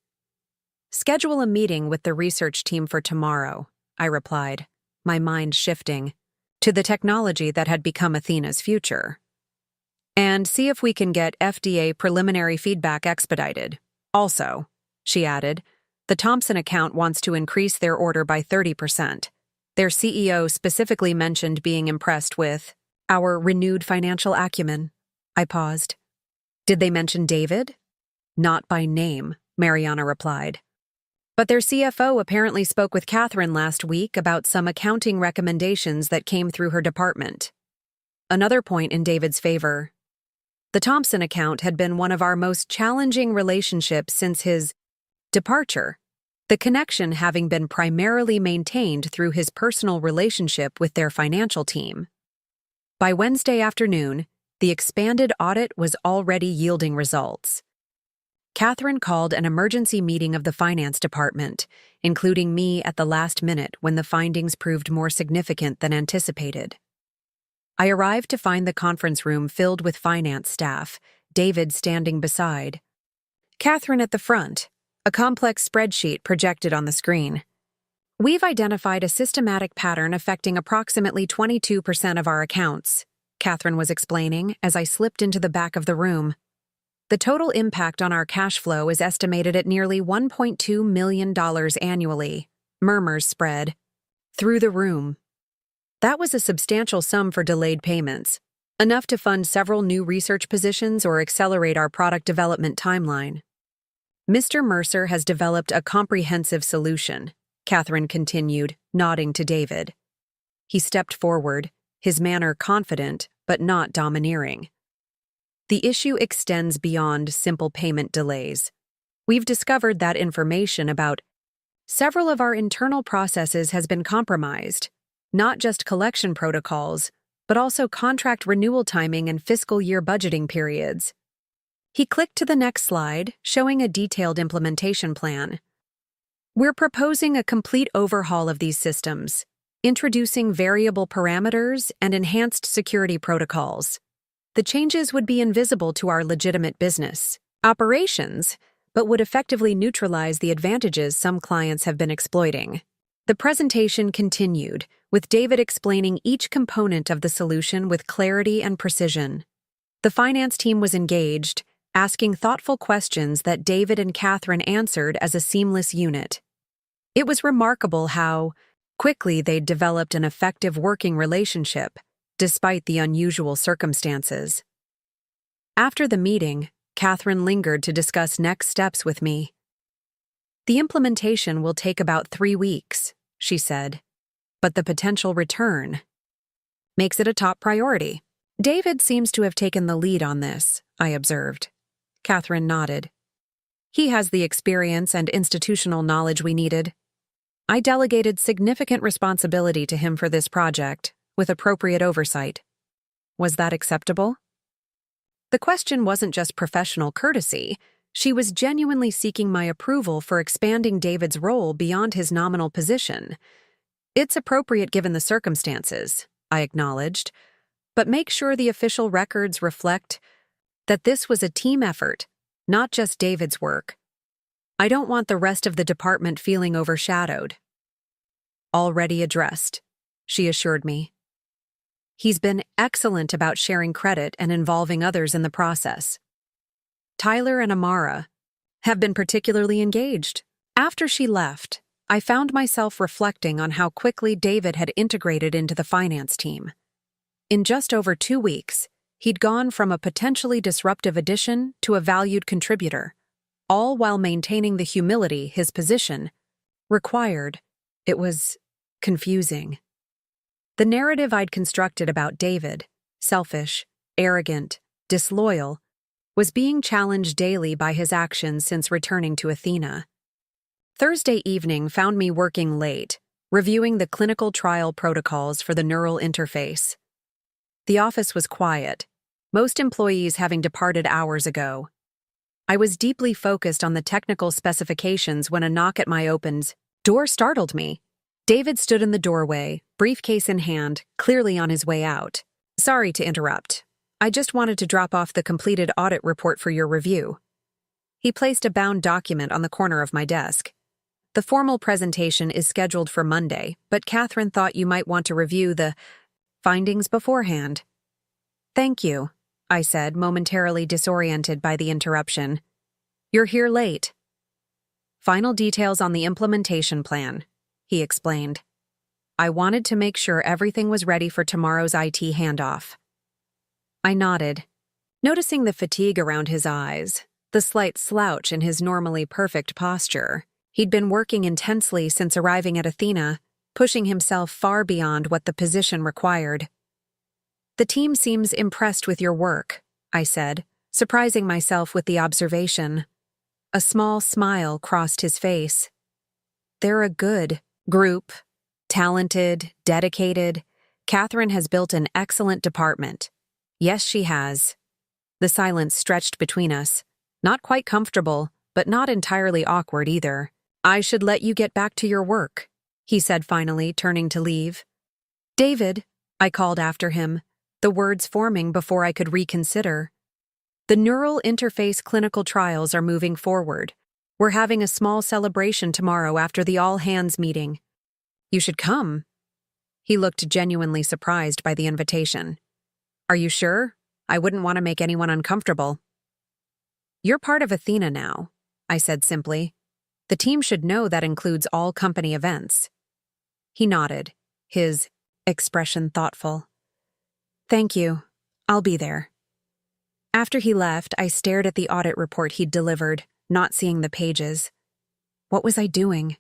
"Schedule a meeting with the research team for tomorrow," I replied, my mind shifting to the technology that had become Athena's future. "And see if we can get FDA preliminary feedback expedited. Also," she added, "the Thompson account wants to increase their order by 30%. Their CEO specifically mentioned being impressed with our renewed financial acumen." I paused. "Did they mention David?" "Not by name," Mariana replied. "But their CFO apparently spoke with Catherine last week about some accounting recommendations that came through her department." Another point in David's favor. The Thompson account had been one of our most challenging relationships since his departure, the connection having been primarily maintained through his personal relationship with their financial team. By Wednesday afternoon, the expanded audit was already yielding results. Catherine called an emergency meeting of the finance department, including me at the last minute when the findings proved more significant than anticipated. I arrived to find the conference room filled with finance staff, David standing beside Catherine at the front, a complex spreadsheet projected on the screen. We've identified a systematic pattern affecting approximately 22% of our accounts, Catherine was explaining as I slipped into the back of the room. The total impact on our cash flow is estimated at nearly $1.2 million annually. Murmurs spread through the room. That was a substantial sum for delayed payments, enough to fund several new research positions or accelerate our product development timeline. Mr. Mercer has developed a comprehensive solution, Catherine continued, nodding to David. He stepped forward, his manner confident but not domineering. The issue extends beyond simple payment delays. We've discovered that information about several of our internal processes has been compromised, not just collection protocols, but also contract renewal timing and fiscal year budgeting periods. He clicked to the next slide, showing a detailed implementation plan. We're proposing a complete overhaul of these systems, introducing variable parameters and enhanced security protocols. The changes would be invisible to our legitimate business operations, but would effectively neutralize the advantages some clients have been exploiting. The presentation continued, with David explaining each component of the solution with clarity and precision. The finance team was engaged, asking thoughtful questions that David and Catherine answered as a seamless unit. It was remarkable how quickly they'd developed an effective working relationship, despite the unusual circumstances. After the meeting, Catherine lingered to discuss next steps with me. The implementation will take about 3 weeks, she said, but the potential return makes it a top priority. David seems to have taken the lead on this, I observed. Catherine nodded. He has the experience and institutional knowledge we needed. I delegated significant responsibility to him for this project, with appropriate oversight. Was that acceptable? The question wasn't just professional courtesy. She was genuinely seeking my approval for expanding David's role beyond his nominal position. It's appropriate given the circumstances, I acknowledged, but make sure the official records reflect that this was a team effort, not just David's work. I don't want the rest of the department feeling overshadowed. Already addressed, she assured me. He's been excellent about sharing credit and involving others in the process. Tyler and Amara have been particularly engaged. After she left, I found myself reflecting on how quickly David had integrated into the finance team. In just over 2 weeks, he'd gone from a potentially disruptive addition to a valued contributor, all while maintaining the humility his position required. It was confusing. The narrative I'd constructed about David, selfish, arrogant, disloyal, was being challenged daily by his actions since returning to Athena. Thursday evening found me working late, reviewing the clinical trial protocols for the neural interface. The office was quiet, most employees having departed hours ago. I was deeply focused on the technical specifications when a knock at my opened door startled me. David stood in the doorway, briefcase in hand, clearly on his way out. Sorry to interrupt. I just wanted to drop off the completed audit report for your review. He placed a bound document on the corner of my desk. The formal presentation is scheduled for Monday, but Catherine thought you might want to review the findings beforehand. Thank you, I said, momentarily disoriented by the interruption. You're here late. Final details on the implementation plan, he explained. I wanted to make sure everything was ready for tomorrow's IT handoff. I nodded, noticing the fatigue around his eyes, the slight slouch in his normally perfect posture. He'd been working intensely since arriving at Athena, pushing himself far beyond what the position required. The team seems impressed with your work, I said, surprising myself with the observation. A small smile crossed his face. They're a good group, talented, dedicated. Catherine has built an excellent department. Yes, she has. The silence stretched between us, not quite comfortable, but not entirely awkward either. I should let you get back to your work, he said finally, turning to leave. David, I called after him, the words forming before I could reconsider. The neural interface clinical trials are moving forward. We're having a small celebration tomorrow after the all-hands meeting. You should come. He looked genuinely surprised by the invitation. Are you sure? I wouldn't want to make anyone uncomfortable. You're part of Athena now, I said simply. The team should know that includes all company events. He nodded, his expression thoughtful. Thank you. I'll be there. After he left, I stared at the audit report he'd delivered, not seeing the pages. What was I doing?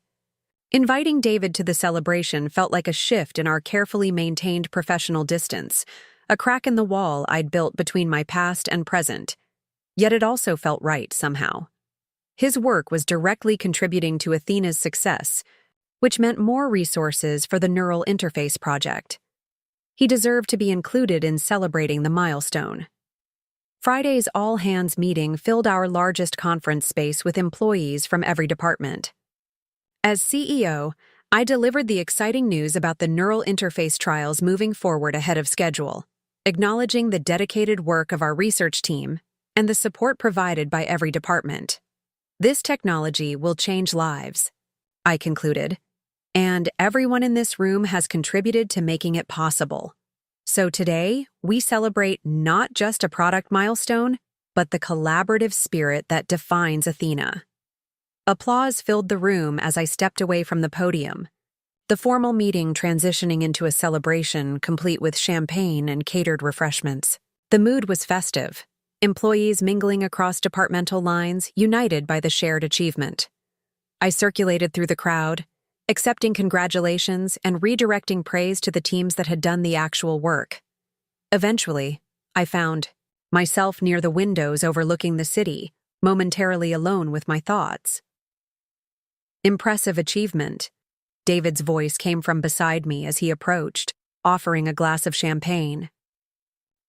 Inviting David to the celebration felt like a shift in our carefully maintained professional distance, a crack in the wall I'd built between my past and present. Yet it also felt right somehow. His work was directly contributing to Athena's success, which meant more resources for the Neural Interface project. He deserved to be included in celebrating the milestone. Friday's all-hands meeting filled our largest conference space with employees from every department. As CEO, I delivered the exciting news about the Neural Interface trials moving forward ahead of schedule, acknowledging the dedicated work of our research team and the support provided by every department. This technology will change lives, I concluded, and everyone in this room has contributed to making it possible. So today, we celebrate not just a product milestone, but the collaborative spirit that defines Athena. Applause filled the room as I stepped away from the podium, the formal meeting transitioning into a celebration complete with champagne and catered refreshments. The mood was festive, employees mingling across departmental lines, united by the shared achievement. I circulated through the crowd, accepting congratulations and redirecting praise to the teams that had done the actual work. Eventually, I found myself near the windows overlooking the city, momentarily alone with my thoughts. Impressive achievement. David's voice came from beside me as he approached, offering a glass of champagne.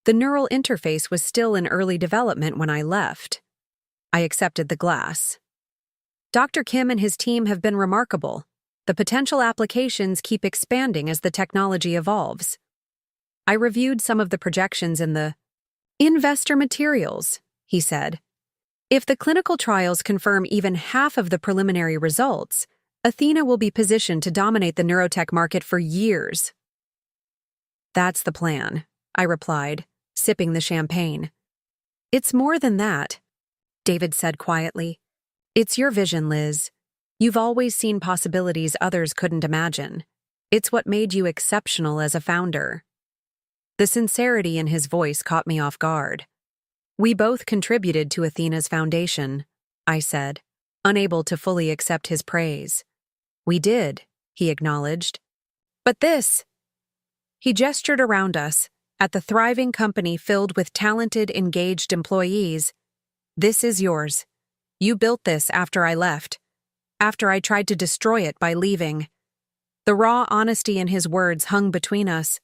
The neural interface was still in early development when I left. I accepted the glass. Dr. Kim and his team have been remarkable. The potential applications keep expanding as the technology evolves. I reviewed some of the projections in the investor materials, he said. If the clinical trials confirm even half of the preliminary results, Athena will be positioned to dominate the neurotech market for years. That's the plan, I replied, sipping the champagne. It's more than that, David said quietly. It's your vision, Liz. You've always seen possibilities others couldn't imagine. It's what made you exceptional as a founder. The sincerity in his voice caught me off guard. We both contributed to Athena's foundation, I said, unable to fully accept his praise. We did, he acknowledged. But this... He gestured around us, at the thriving company filled with talented, engaged employees. This is yours. You built this after I left. After I tried to destroy it by leaving. The raw honesty in his words hung between us,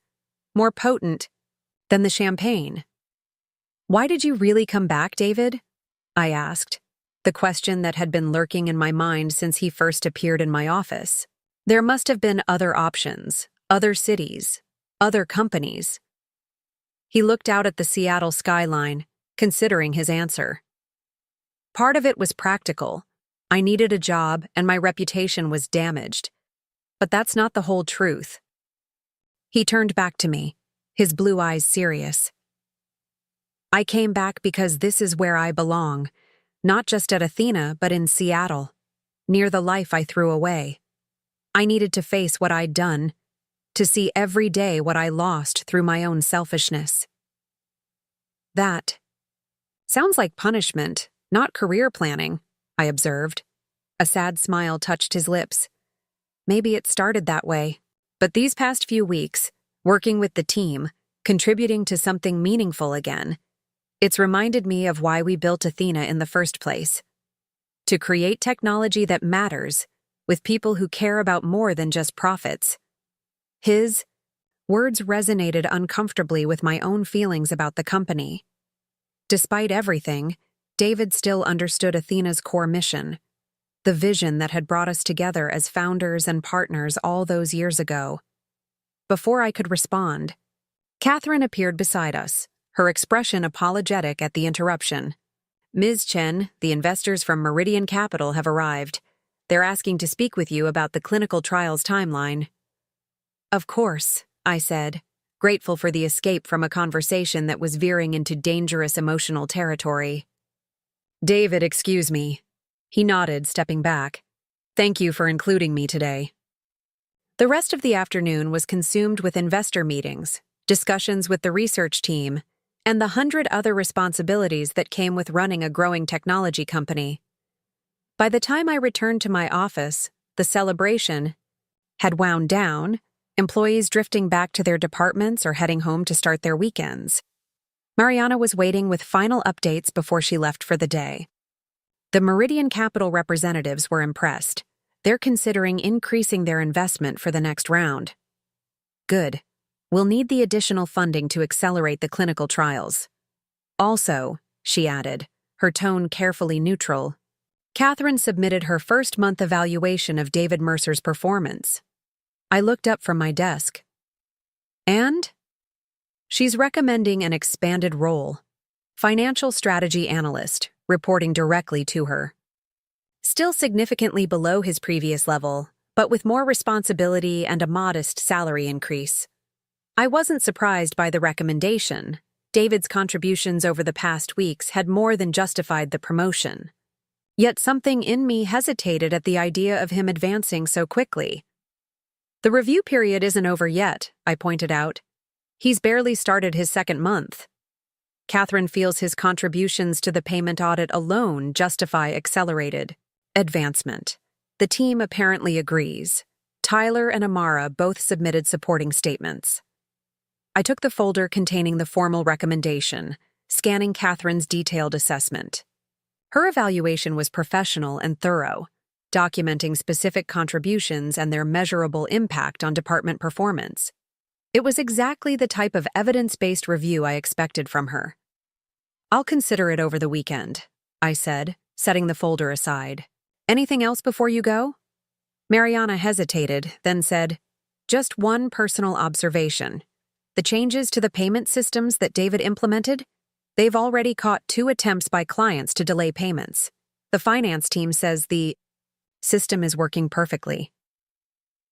more potent than the champagne. Why did you really come back, David? I asked, the question that had been lurking in my mind since he first appeared in my office. There must have been other options, other cities, other companies. He looked out at the Seattle skyline, considering his answer. Part of it was practical. I needed a job and my reputation was damaged. But that's not the whole truth. He turned back to me, his blue eyes serious. I came back because this is where I belong, not just at Athena, but in Seattle, near the life I threw away. I needed to face what I'd done, to see every day what I lost through my own selfishness. That sounds like punishment, not career planning, I observed. A sad smile touched his lips. Maybe it started that way, but these past few weeks, working with the team, contributing to something meaningful again, it's reminded me of why we built Athena in the first place. To create technology that matters, with people who care about more than just profits. His words resonated uncomfortably with my own feelings about the company. Despite everything, David still understood Athena's core mission, the vision that had brought us together as founders and partners all those years ago. Before I could respond, Catherine appeared beside us, her expression apologetic at the interruption. Ms. Chen, the investors from Meridian Capital have arrived. They're asking to speak with you about the clinical trials timeline. Of course, I said, grateful for the escape from a conversation that was veering into dangerous emotional territory. David, excuse me. He nodded, stepping back. Thank you for including me today. The rest of the afternoon was consumed with investor meetings, discussions with the research team, and the 100 other responsibilities that came with running a growing technology company. By the time I returned to my office, the celebration had wound down, employees drifting back to their departments or heading home to start their weekends. Mariana was waiting with final updates before she left for the day. The Meridian Capital representatives were impressed. They're considering increasing their investment for the next round. Good. We'll need the additional funding to accelerate the clinical trials. Also, she added, her tone carefully neutral, Catherine submitted her first-month evaluation of David Mercer's performance. I looked up from my desk. And? She's recommending an expanded role. Financial strategy analyst, reporting directly to her. Still significantly below his previous level, but with more responsibility and a modest salary increase. I wasn't surprised by the recommendation. David's contributions over the past weeks had more than justified the promotion. Yet something in me hesitated at the idea of him advancing so quickly. The review period isn't over yet, I pointed out. He's barely started his second month. Catherine feels his contributions to the payment audit alone justify accelerated advancement. The team apparently agrees. Tyler and Amara both submitted supporting statements. I took the folder containing the formal recommendation, scanning Catherine's detailed assessment. Her evaluation was professional and thorough, documenting specific contributions and their measurable impact on department performance. It was exactly the type of evidence-based review I expected from her. I'll consider it over the weekend, I said, setting the folder aside. Anything else before you go? Mariana hesitated, then said, just one personal observation. The changes to the payment systems that David implemented, they've already caught 2 attempts by clients to delay payments. The finance team says the system is working perfectly.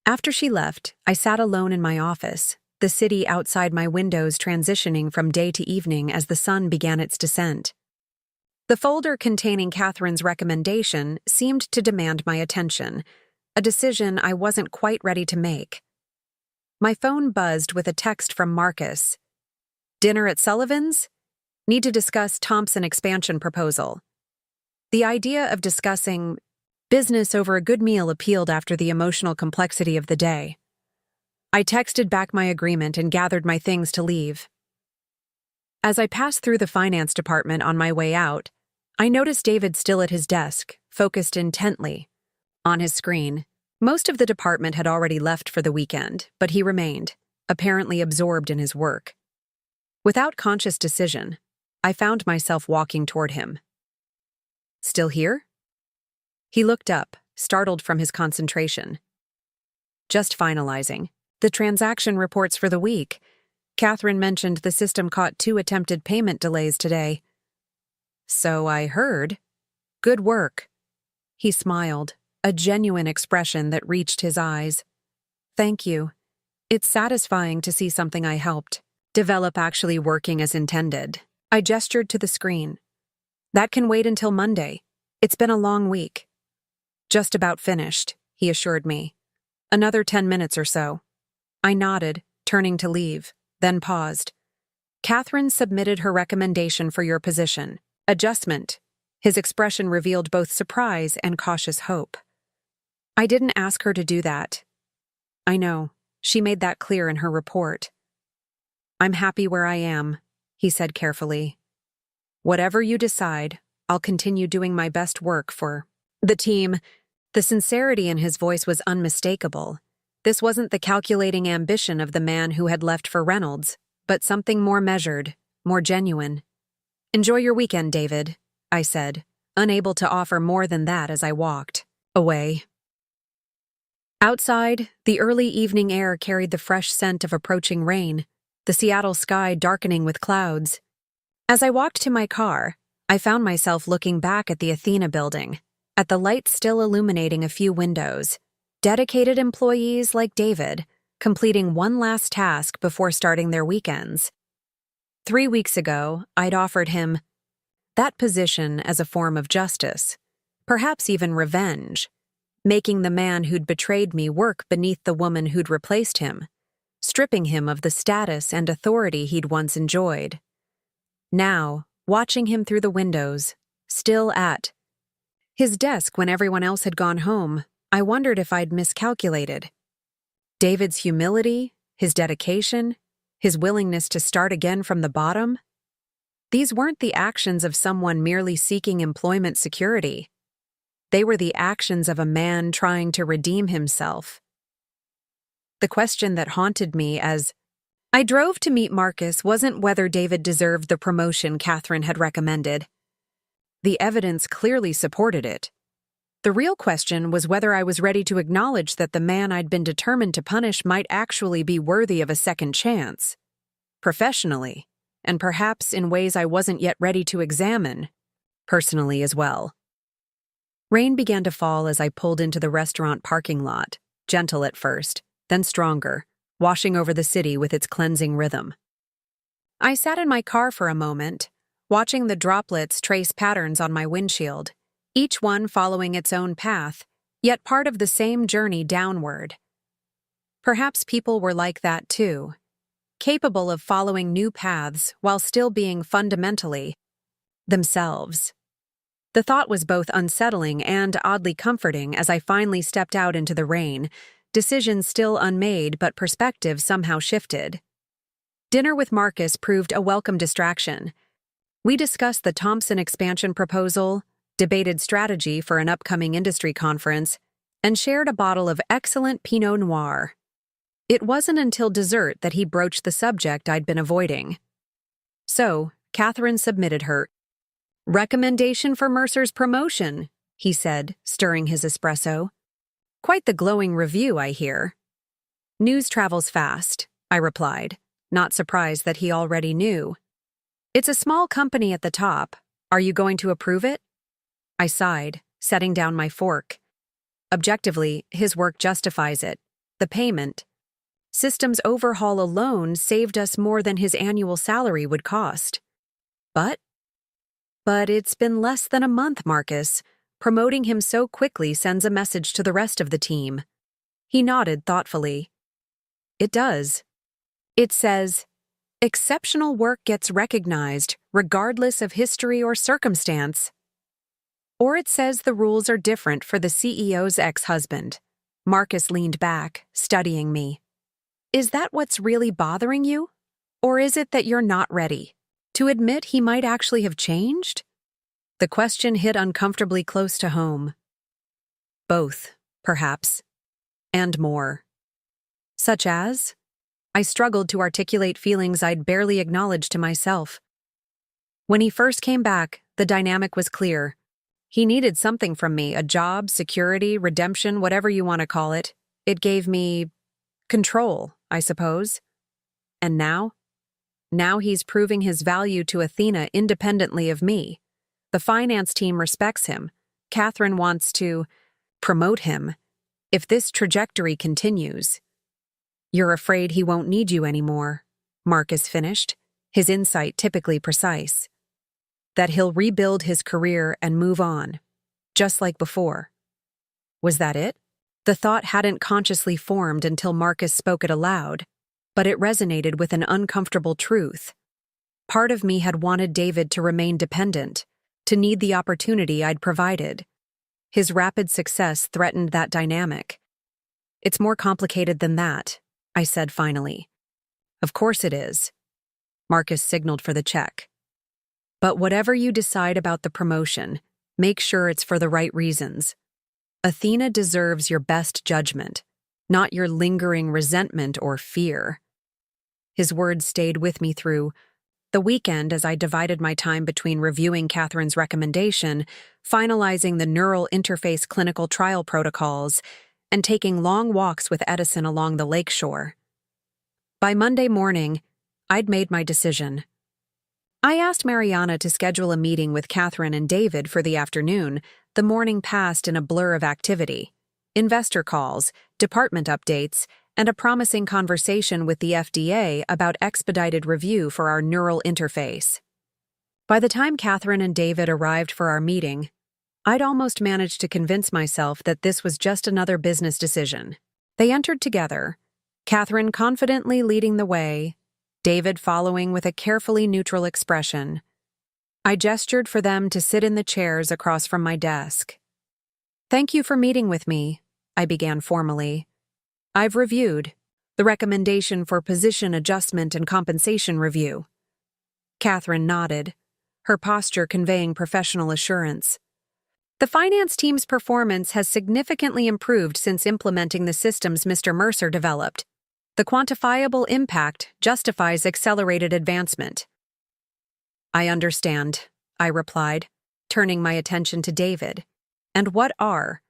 After she left, I sat alone in my office, the city outside my windows transitioning from day to evening as the sun began its descent. The folder containing Catherine's recommendation seemed to demand my attention, a decision I wasn't quite ready to make. My phone buzzed with a text from Marcus. Dinner at Sullivan's? Need to discuss Thompson expansion proposal. The idea of discussing business over a good meal appealed after the emotional complexity of the day. I texted back my agreement and gathered my things to leave. As I passed through the finance department on my way out, I noticed David still at his desk, focused intently. On his screen, most of the department had already left for the weekend, but he remained, apparently absorbed in his work. Without conscious decision, I found myself walking toward him. Still here? He looked up, startled from his concentration. Just finalizing. The transaction reports for the week. Catherine mentioned the system caught 2 attempted payment delays today. So I heard. Good work. He smiled, a genuine expression that reached his eyes. Thank you. It's satisfying to see something I helped develop actually working as intended. I gestured to the screen. That can wait until Monday. It's been a long week. Just about finished, he assured me. Another 10 minutes or so. I nodded, turning to leave, then paused. Catherine submitted her recommendation for your position. Adjustment. His expression revealed both surprise and cautious hope. I didn't ask her to do that. I know. She made that clear in her report. I'm happy where I am, he said carefully. Whatever you decide, I'll continue doing my best work for the team. The sincerity in his voice was unmistakable. This wasn't the calculating ambition of the man who had left for Reynolds, but something more measured, more genuine. Enjoy your weekend, David, I said, unable to offer more than that as I walked away. Outside, the early evening air carried the fresh scent of approaching rain, the Seattle sky darkening with clouds. As I walked to my car, I found myself looking back at the Athena building, at the lights still illuminating a few windows. Dedicated employees like David, completing one last task before starting their weekends. 3 weeks ago, I'd offered him that position as a form of justice, perhaps even revenge, making the man who'd betrayed me work beneath the woman who'd replaced him, stripping him of the status and authority he'd once enjoyed. Now, watching him through the windows, still at his desk when everyone else had gone home, I wondered if I'd miscalculated. David's humility, his dedication, his willingness to start again from the bottom? These weren't the actions of someone merely seeking employment security. They were the actions of a man trying to redeem himself. The question that haunted me as I drove to meet Marcus wasn't whether David deserved the promotion Catherine had recommended. The evidence clearly supported it. The real question was whether I was ready to acknowledge that the man I'd been determined to punish might actually be worthy of a second chance, professionally, and perhaps in ways I wasn't yet ready to examine, personally as well. Rain began to fall as I pulled into the restaurant parking lot, gentle at first, then stronger, washing over the city with its cleansing rhythm. I sat in my car for a moment, watching the droplets trace patterns on my windshield, each one following its own path, yet part of the same journey downward. Perhaps people were like that too, capable of following new paths while still being fundamentally themselves. The thought was both unsettling and oddly comforting as I finally stepped out into the rain, decisions still unmade but perspective somehow shifted. Dinner with Marcus proved a welcome distraction. We discussed the Thompson expansion proposal, debated strategy for an upcoming industry conference, and shared a bottle of excellent Pinot Noir. It wasn't until dessert that he broached the subject I'd been avoiding. So, Catherine submitted her recommendation for Mercer's promotion, he said, stirring his espresso. Quite the glowing review, I hear. News travels fast, I replied, not surprised that he already knew. It's a small company at the top. Are you going to approve it? I sighed, setting down my fork. Objectively, his work justifies it. The payment. Systems overhaul alone saved us more than his annual salary would cost. But it's been less than a month, Marcus. Promoting him so quickly sends a message to the rest of the team. He nodded thoughtfully. It does. It says, exceptional work gets recognized, regardless of history or circumstance. Or it says the rules are different for the CEO's ex-husband. Marcus leaned back, studying me. Is that what's really bothering you? Or is it that you're not ready to admit he might actually have changed? The question hit uncomfortably close to home. Both, perhaps, and more. Such as? I struggled to articulate feelings I'd barely acknowledged to myself. When he first came back, the dynamic was clear. He needed something from me, a job, security, redemption, whatever you want to call it. It gave me control, I suppose. And now? Now he's proving his value to Athena independently of me. The finance team respects him. Catherine wants to promote him. If this trajectory continues, you're afraid he won't need you anymore, Marcus finished, his insight typically precise. That he'll rebuild his career and move on, just like before. Was that it? The thought hadn't consciously formed until Marcus spoke it aloud, but it resonated with an uncomfortable truth. Part of me had wanted David to remain dependent, to need the opportunity I'd provided. His rapid success threatened that dynamic. It's more complicated than that, I said finally. Of course it is. Marcus signaled for the check. But whatever you decide about the promotion, make sure it's for the right reasons. Athena deserves your best judgment, not your lingering resentment or fear. His words stayed with me through the weekend as I divided my time between reviewing Catherine's recommendation, finalizing the neural interface clinical trial protocols, and taking long walks with Edison along the lakeshore. By Monday morning, I'd made my decision. I asked Mariana to schedule a meeting with Catherine and David for the afternoon. The morning passed in a blur of activity. Investor calls, department updates, and a promising conversation with the FDA about expedited review for our neural interface. By the time Catherine and David arrived for our meeting, I'd almost managed to convince myself that this was just another business decision. They entered together, Catherine confidently leading the way, David following with a carefully neutral expression. I gestured for them to sit in the chairs across from my desk. "Thank you for meeting with me," I began formally. "I've reviewed the recommendation for position adjustment and compensation review." Catherine nodded, her posture conveying professional assurance. "The finance team's performance has significantly improved since implementing the systems Mr. Mercer developed. The quantifiable impact justifies accelerated advancement." "I understand," I replied, turning my attention to David. "And what are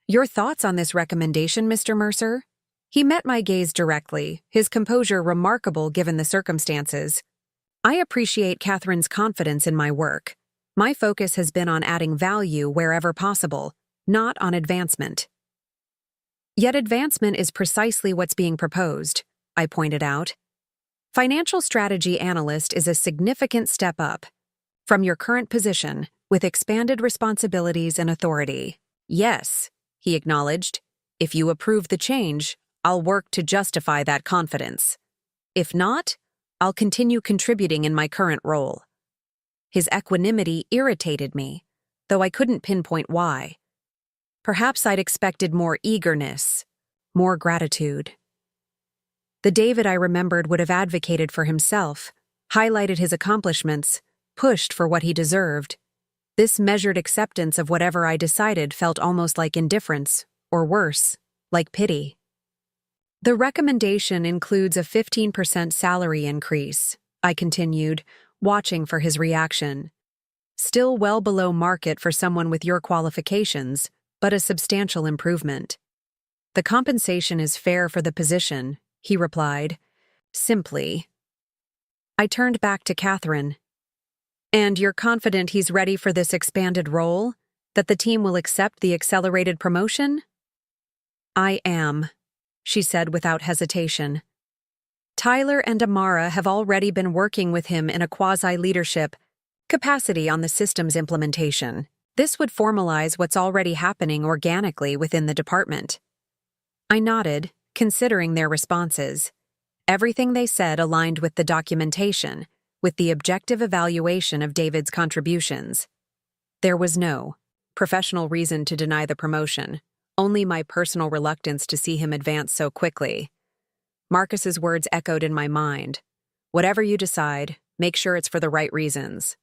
your thoughts on this recommendation, Mr. Mercer?" He met my gaze directly, his composure remarkable given the circumstances. "I appreciate Catherine's confidence in my work. My focus has been on adding value wherever possible, not on advancement." "Yet advancement is precisely what's being proposed," I pointed out. "Financial strategy analyst is a significant step up from your current position with expanded responsibilities and authority." "Yes," he acknowledged. "If you approve the change, I'll work to justify that confidence. If not, I'll continue contributing in my current role." His equanimity irritated me, though I couldn't pinpoint why. Perhaps I'd expected more eagerness, more gratitude. The David I remembered would have advocated for himself, highlighted his accomplishments, pushed for what he deserved. This measured acceptance of whatever I decided felt almost like indifference, or worse, like pity. "The recommendation includes a 15% salary increase," I continued, watching for his reaction. "Still well below market for someone with your qualifications, but a substantial improvement." "The compensation is fair for the position," he replied, simply. I turned back to Catherine. "And you're confident he's ready for this expanded role? That the team will accept the accelerated promotion?" "I am," she said without hesitation. "Tyler and Amara have already been working with him in a quasi-leadership capacity on the systems implementation. This would formalize what's already happening organically within the department." I nodded, considering their responses. Everything they said aligned with the documentation, with the objective evaluation of David's contributions. There was no professional reason to deny the promotion, only my personal reluctance to see him advance so quickly. Marcus's words echoed in my mind. "Whatever you decide, make sure it's for the right reasons."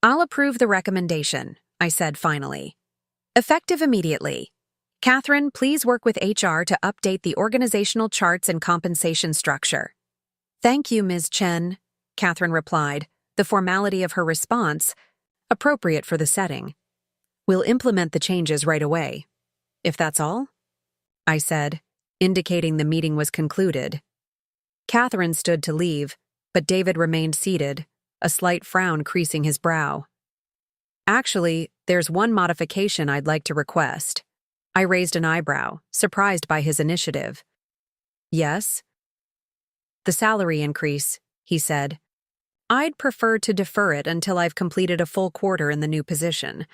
"I'll approve the recommendation," I said finally. "Effective immediately. Catherine, please work with HR to update the organizational charts and compensation structure." "Thank you, Ms. Chen," Catherine replied, the formality of her response appropriate for the setting. "We'll implement the changes right away." "If that's all?" I said, indicating the meeting was concluded. Catherine stood to leave, but David remained seated, a slight frown creasing his brow. "Actually, there's one modification I'd like to request." I raised an eyebrow, surprised by his initiative. "Yes?" "The salary increase," he said. "I'd prefer to defer it until I've completed a full quarter in the new position.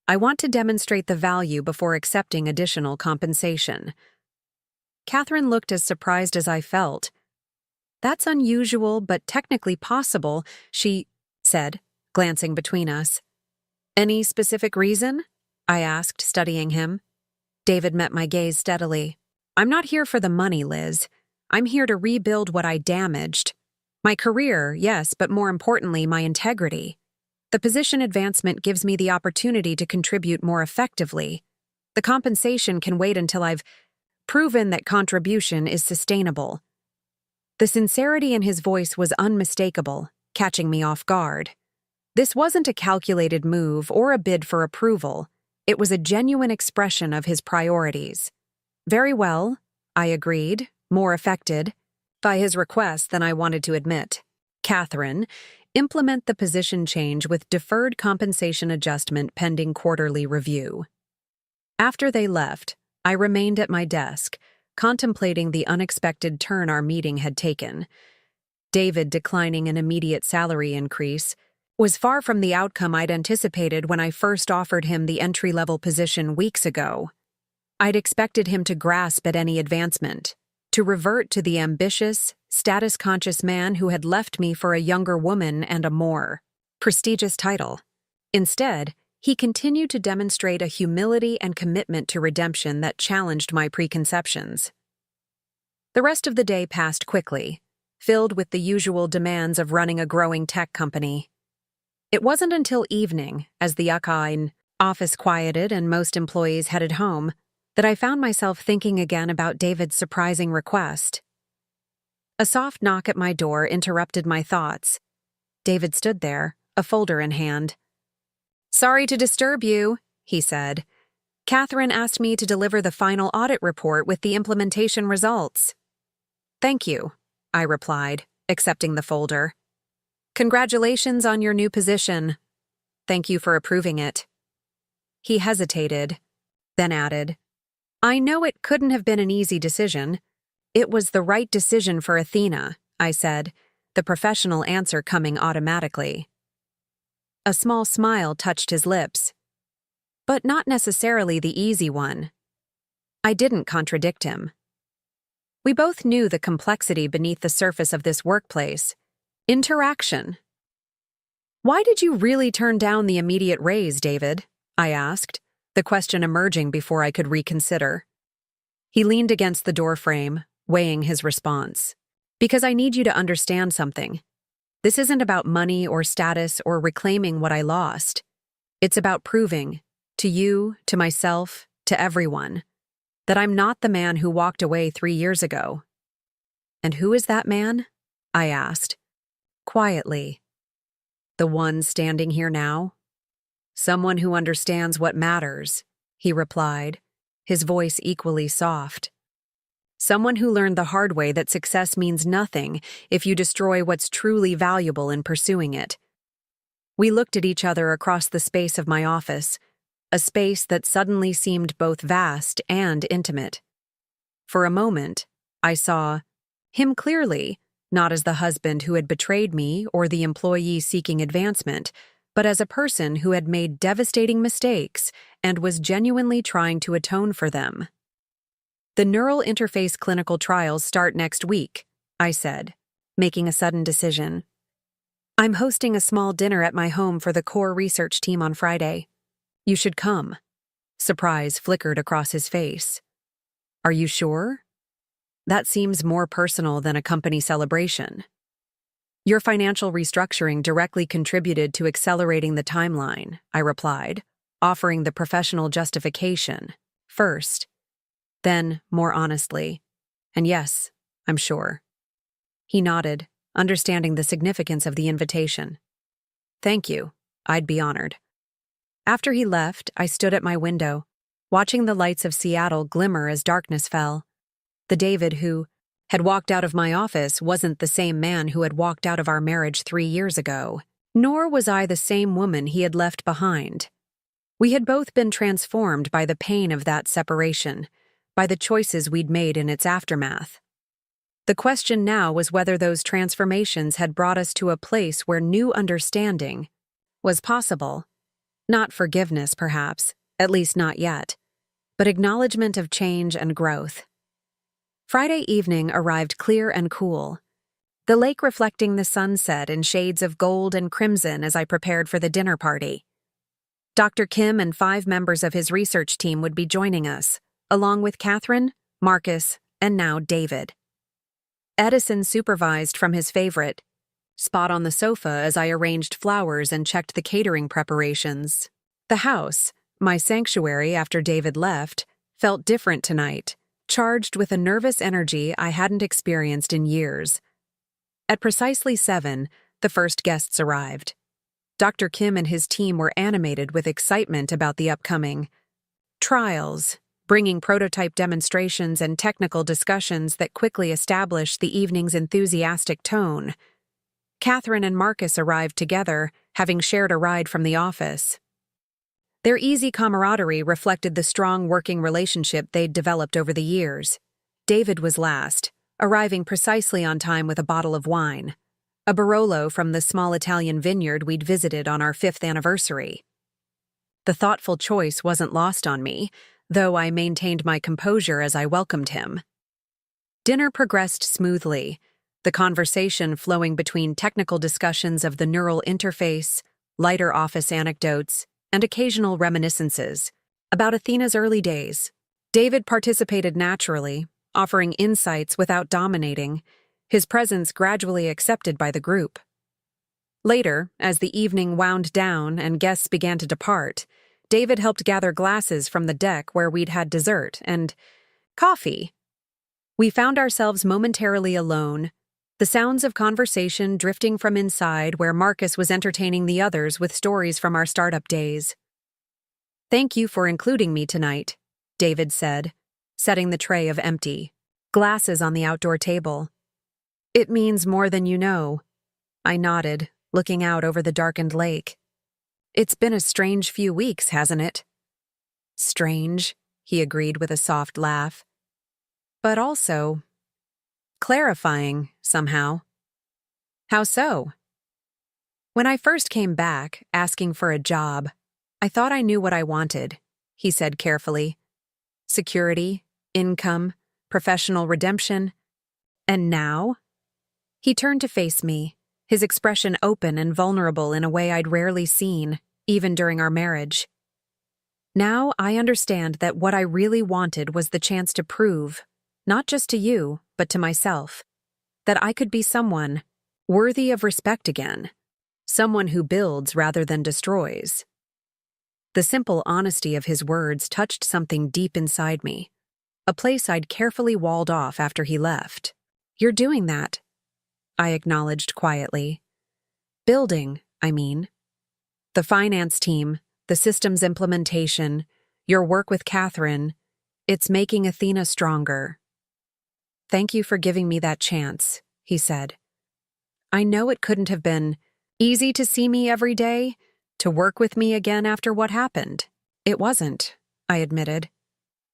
I want to demonstrate the value before accepting additional compensation." Catherine looked as surprised as I felt. "That's unusual, but technically possible," she said, glancing between us. "Any specific reason?" I asked, studying him. David met my gaze steadily. "I'm not here for the money, Liz. I'm here to rebuild what I damaged. My career, yes, but more importantly, my integrity. The position advancement gives me the opportunity to contribute more effectively. The compensation can wait until I've proven that contribution is sustainable." The sincerity in his voice was unmistakable, catching me off guard. This wasn't a calculated move or a bid for approval. It was a genuine expression of his priorities. "Very well," I agreed, more affected by his request than I wanted to admit. "Catherine, implement the position change with deferred compensation adjustment pending quarterly review." After they left, I remained at my desk, contemplating the unexpected turn our meeting had taken. David declining an immediate salary increase was far from the outcome I'd anticipated when I first offered him the entry-level position weeks ago. I'd expected him to grasp at any advancement, to revert to the ambitious, status-conscious man who had left me for a younger woman and a more prestigious title. Instead, he continued to demonstrate a humility and commitment to redemption that challenged my preconceptions. The rest of the day passed quickly, filled with the usual demands of running a growing tech company. It wasn't until evening, as the office quieted and most employees headed home, that I found myself thinking again about David's surprising request. A soft knock at my door interrupted my thoughts. David stood there, a folder in hand. "Sorry to disturb you," he said. "Catherine asked me to deliver the final audit report with the implementation results." "Thank you," I replied, accepting the folder. "Congratulations on your new position. Thank you for approving it." He hesitated, then added, "I know it couldn't have been an easy decision. It was the right decision for Athena," I said, the professional answer coming automatically. A small smile touched his lips, but not necessarily the easy one. I didn't contradict him. We both knew the complexity beneath the surface of this workplace. Interaction. "Why did you really turn down the immediate raise, David?" I asked, the question emerging before I could reconsider. He leaned against the doorframe, weighing his response. "Because I need you to understand something. This isn't about money or status or reclaiming what I lost. It's about proving, to you, to myself, to everyone, that I'm not the man who walked away 3 years ago." "And who is that man?" I asked, quietly. "The one standing here now?" "Someone who understands what matters," he replied, his voice equally soft. "Someone who learned the hard way that success means nothing if you destroy what's truly valuable in pursuing it." We looked at each other across the space of my office, a space that suddenly seemed both vast and intimate. For a moment, I saw him clearly, not as the husband who had betrayed me or the employee seeking advancement, but as a person who had made devastating mistakes and was genuinely trying to atone for them. "The neural interface clinical trials start next week," I said, making a sudden decision. "I'm hosting a small dinner at my home for the core research team on Friday. You should come." Surprise flickered across his face. "Are you sure? That seems more personal than a company celebration." "Your financial restructuring directly contributed to accelerating the timeline," I replied, offering the professional justification first. Then, more honestly, "And yes, I'm sure." He nodded, understanding the significance of the invitation. "Thank you. I'd be honored." After he left, I stood at my window, watching the lights of Seattle glimmer as darkness fell. The David who had walked out of my office wasn't the same man who had walked out of our marriage 3 years ago, nor was I the same woman he had left behind. We had both been transformed by the pain of that separation, by the choices we'd made in its aftermath. The question now was whether those transformations had brought us to a place where new understanding was possible. Not forgiveness, perhaps, at least not yet, but acknowledgement of change and growth. Friday evening arrived clear and cool, the lake reflecting the sunset in shades of gold and crimson as I prepared for the dinner party. Dr. Kim and 5 members of his research team would be joining us, along with Catherine, Marcus, and now David. Edison supervised from his favorite spot on the sofa as I arranged flowers and checked the catering preparations. The house, my sanctuary after David left, felt different tonight, charged with a nervous energy I hadn't experienced in years. At precisely 7, the first guests arrived. Dr. Kim and his team were animated with excitement about the upcoming trials, bringing prototype demonstrations and technical discussions that quickly established the evening's enthusiastic tone. Catherine and Marcus arrived together, having shared a ride from the office. Their easy camaraderie reflected the strong working relationship they'd developed over the years. David was last, arriving precisely on time with a bottle of wine, a Barolo from the small Italian vineyard we'd visited on our 5th anniversary. The thoughtful choice wasn't lost on me, though I maintained my composure as I welcomed him. Dinner progressed smoothly, the conversation flowing between technical discussions of the neural interface, lighter office anecdotes, and occasional reminiscences about Athena's early days. David participated naturally, offering insights without dominating, his presence gradually accepted by the group. Later, as the evening wound down and guests began to depart, David helped gather glasses from the deck where we'd had dessert and coffee. We found ourselves momentarily alone, the sounds of conversation drifting from inside where Marcus was entertaining the others with stories from our startup days. "Thank you for including me tonight," David said, setting the tray of empty glasses on the outdoor table. "It means more than you know." I nodded, looking out over the darkened lake. "It's been a strange few weeks, hasn't it?" "Strange," he agreed with a soft laugh. "But also clarifying, somehow." "How so?" "When I first came back, asking for a job, I thought I knew what I wanted," he said carefully. "Security, income, professional redemption. And now?" He turned to face me, his expression open and vulnerable in a way I'd rarely seen, even during our marriage. "Now I understand that what I really wanted was the chance to prove, not just to you, but to myself, that I could be someone worthy of respect again, someone who builds rather than destroys." The simple honesty of his words touched something deep inside me, a place I'd carefully walled off after he left. "You're doing that," I acknowledged quietly. "Building, I mean. The finance team, the systems implementation, your work with Catherine, it's making Athena stronger." "Thank you for giving me that chance," he said. "I know it couldn't have been easy to see me every day, to work with me again after what happened." "It wasn't," I admitted.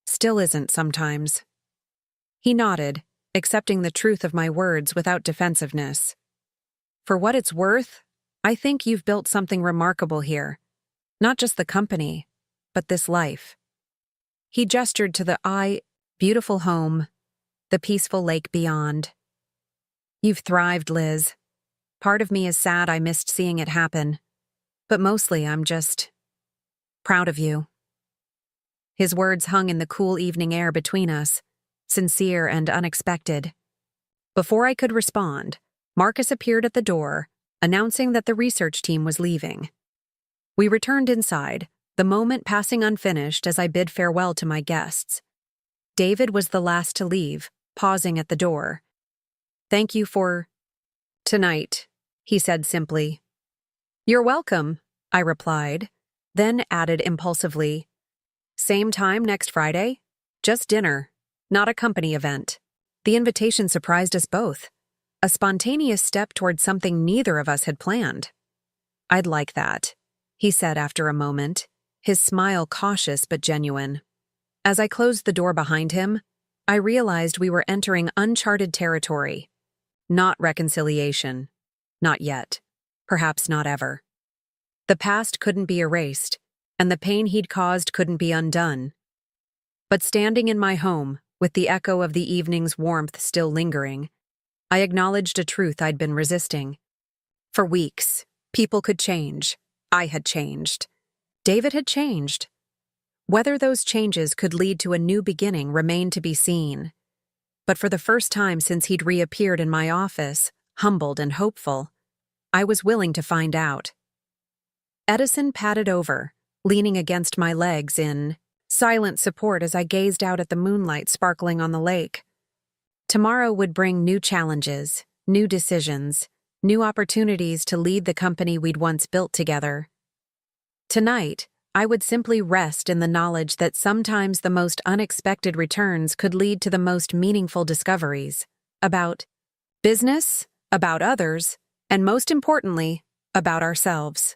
"Still isn't sometimes." He nodded, accepting the truth of my words without defensiveness. "For what it's worth, I think you've built something remarkable here. Not just the company, but this life." He gestured to the beautiful home, the peaceful lake beyond. "You've thrived, Liz. Part of me is sad I missed seeing it happen, but mostly I'm just proud of you." His words hung in the cool evening air between us, sincere and unexpected. Before I could respond, Marcus appeared at the door, announcing that the research team was leaving. We returned inside, the moment passing unfinished as I bid farewell to my guests. David was the last to leave, pausing at the door. "Thank you for tonight," he said simply. "You're welcome," I replied, then added impulsively, "Same time next Friday? Just dinner, not a company event." The invitation surprised us both, a spontaneous step toward something neither of us had planned. "I'd like that," he said after a moment, his smile cautious but genuine. As I closed the door behind him, I realized we were entering uncharted territory. Not reconciliation. Not yet. Perhaps not ever. The past couldn't be erased, and the pain he'd caused couldn't be undone. But standing in my home, with the echo of the evening's warmth still lingering, I acknowledged a truth I'd been resisting. For weeks, people could change. I had changed. David had changed. Whether those changes could lead to a new beginning remained to be seen. But for the first time since he'd reappeared in my office, humbled and hopeful, I was willing to find out. Edison padded over, leaning against my legs in silent support as I gazed out at the moonlight sparkling on the lake. Tomorrow would bring new challenges, new decisions, new opportunities to lead the company we'd once built together. Tonight, I would simply rest in the knowledge that sometimes the most unexpected returns could lead to the most meaningful discoveries about business, about others, and most importantly, about ourselves.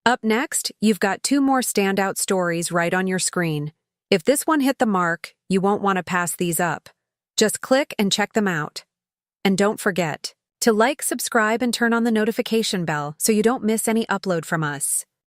Up next, you've got 2 more standout stories right on your screen. If this one hit the mark, you won't want to pass these up. Just click and check them out. And don't forget to like, subscribe, and turn on the notification bell so you don't miss any upload from us.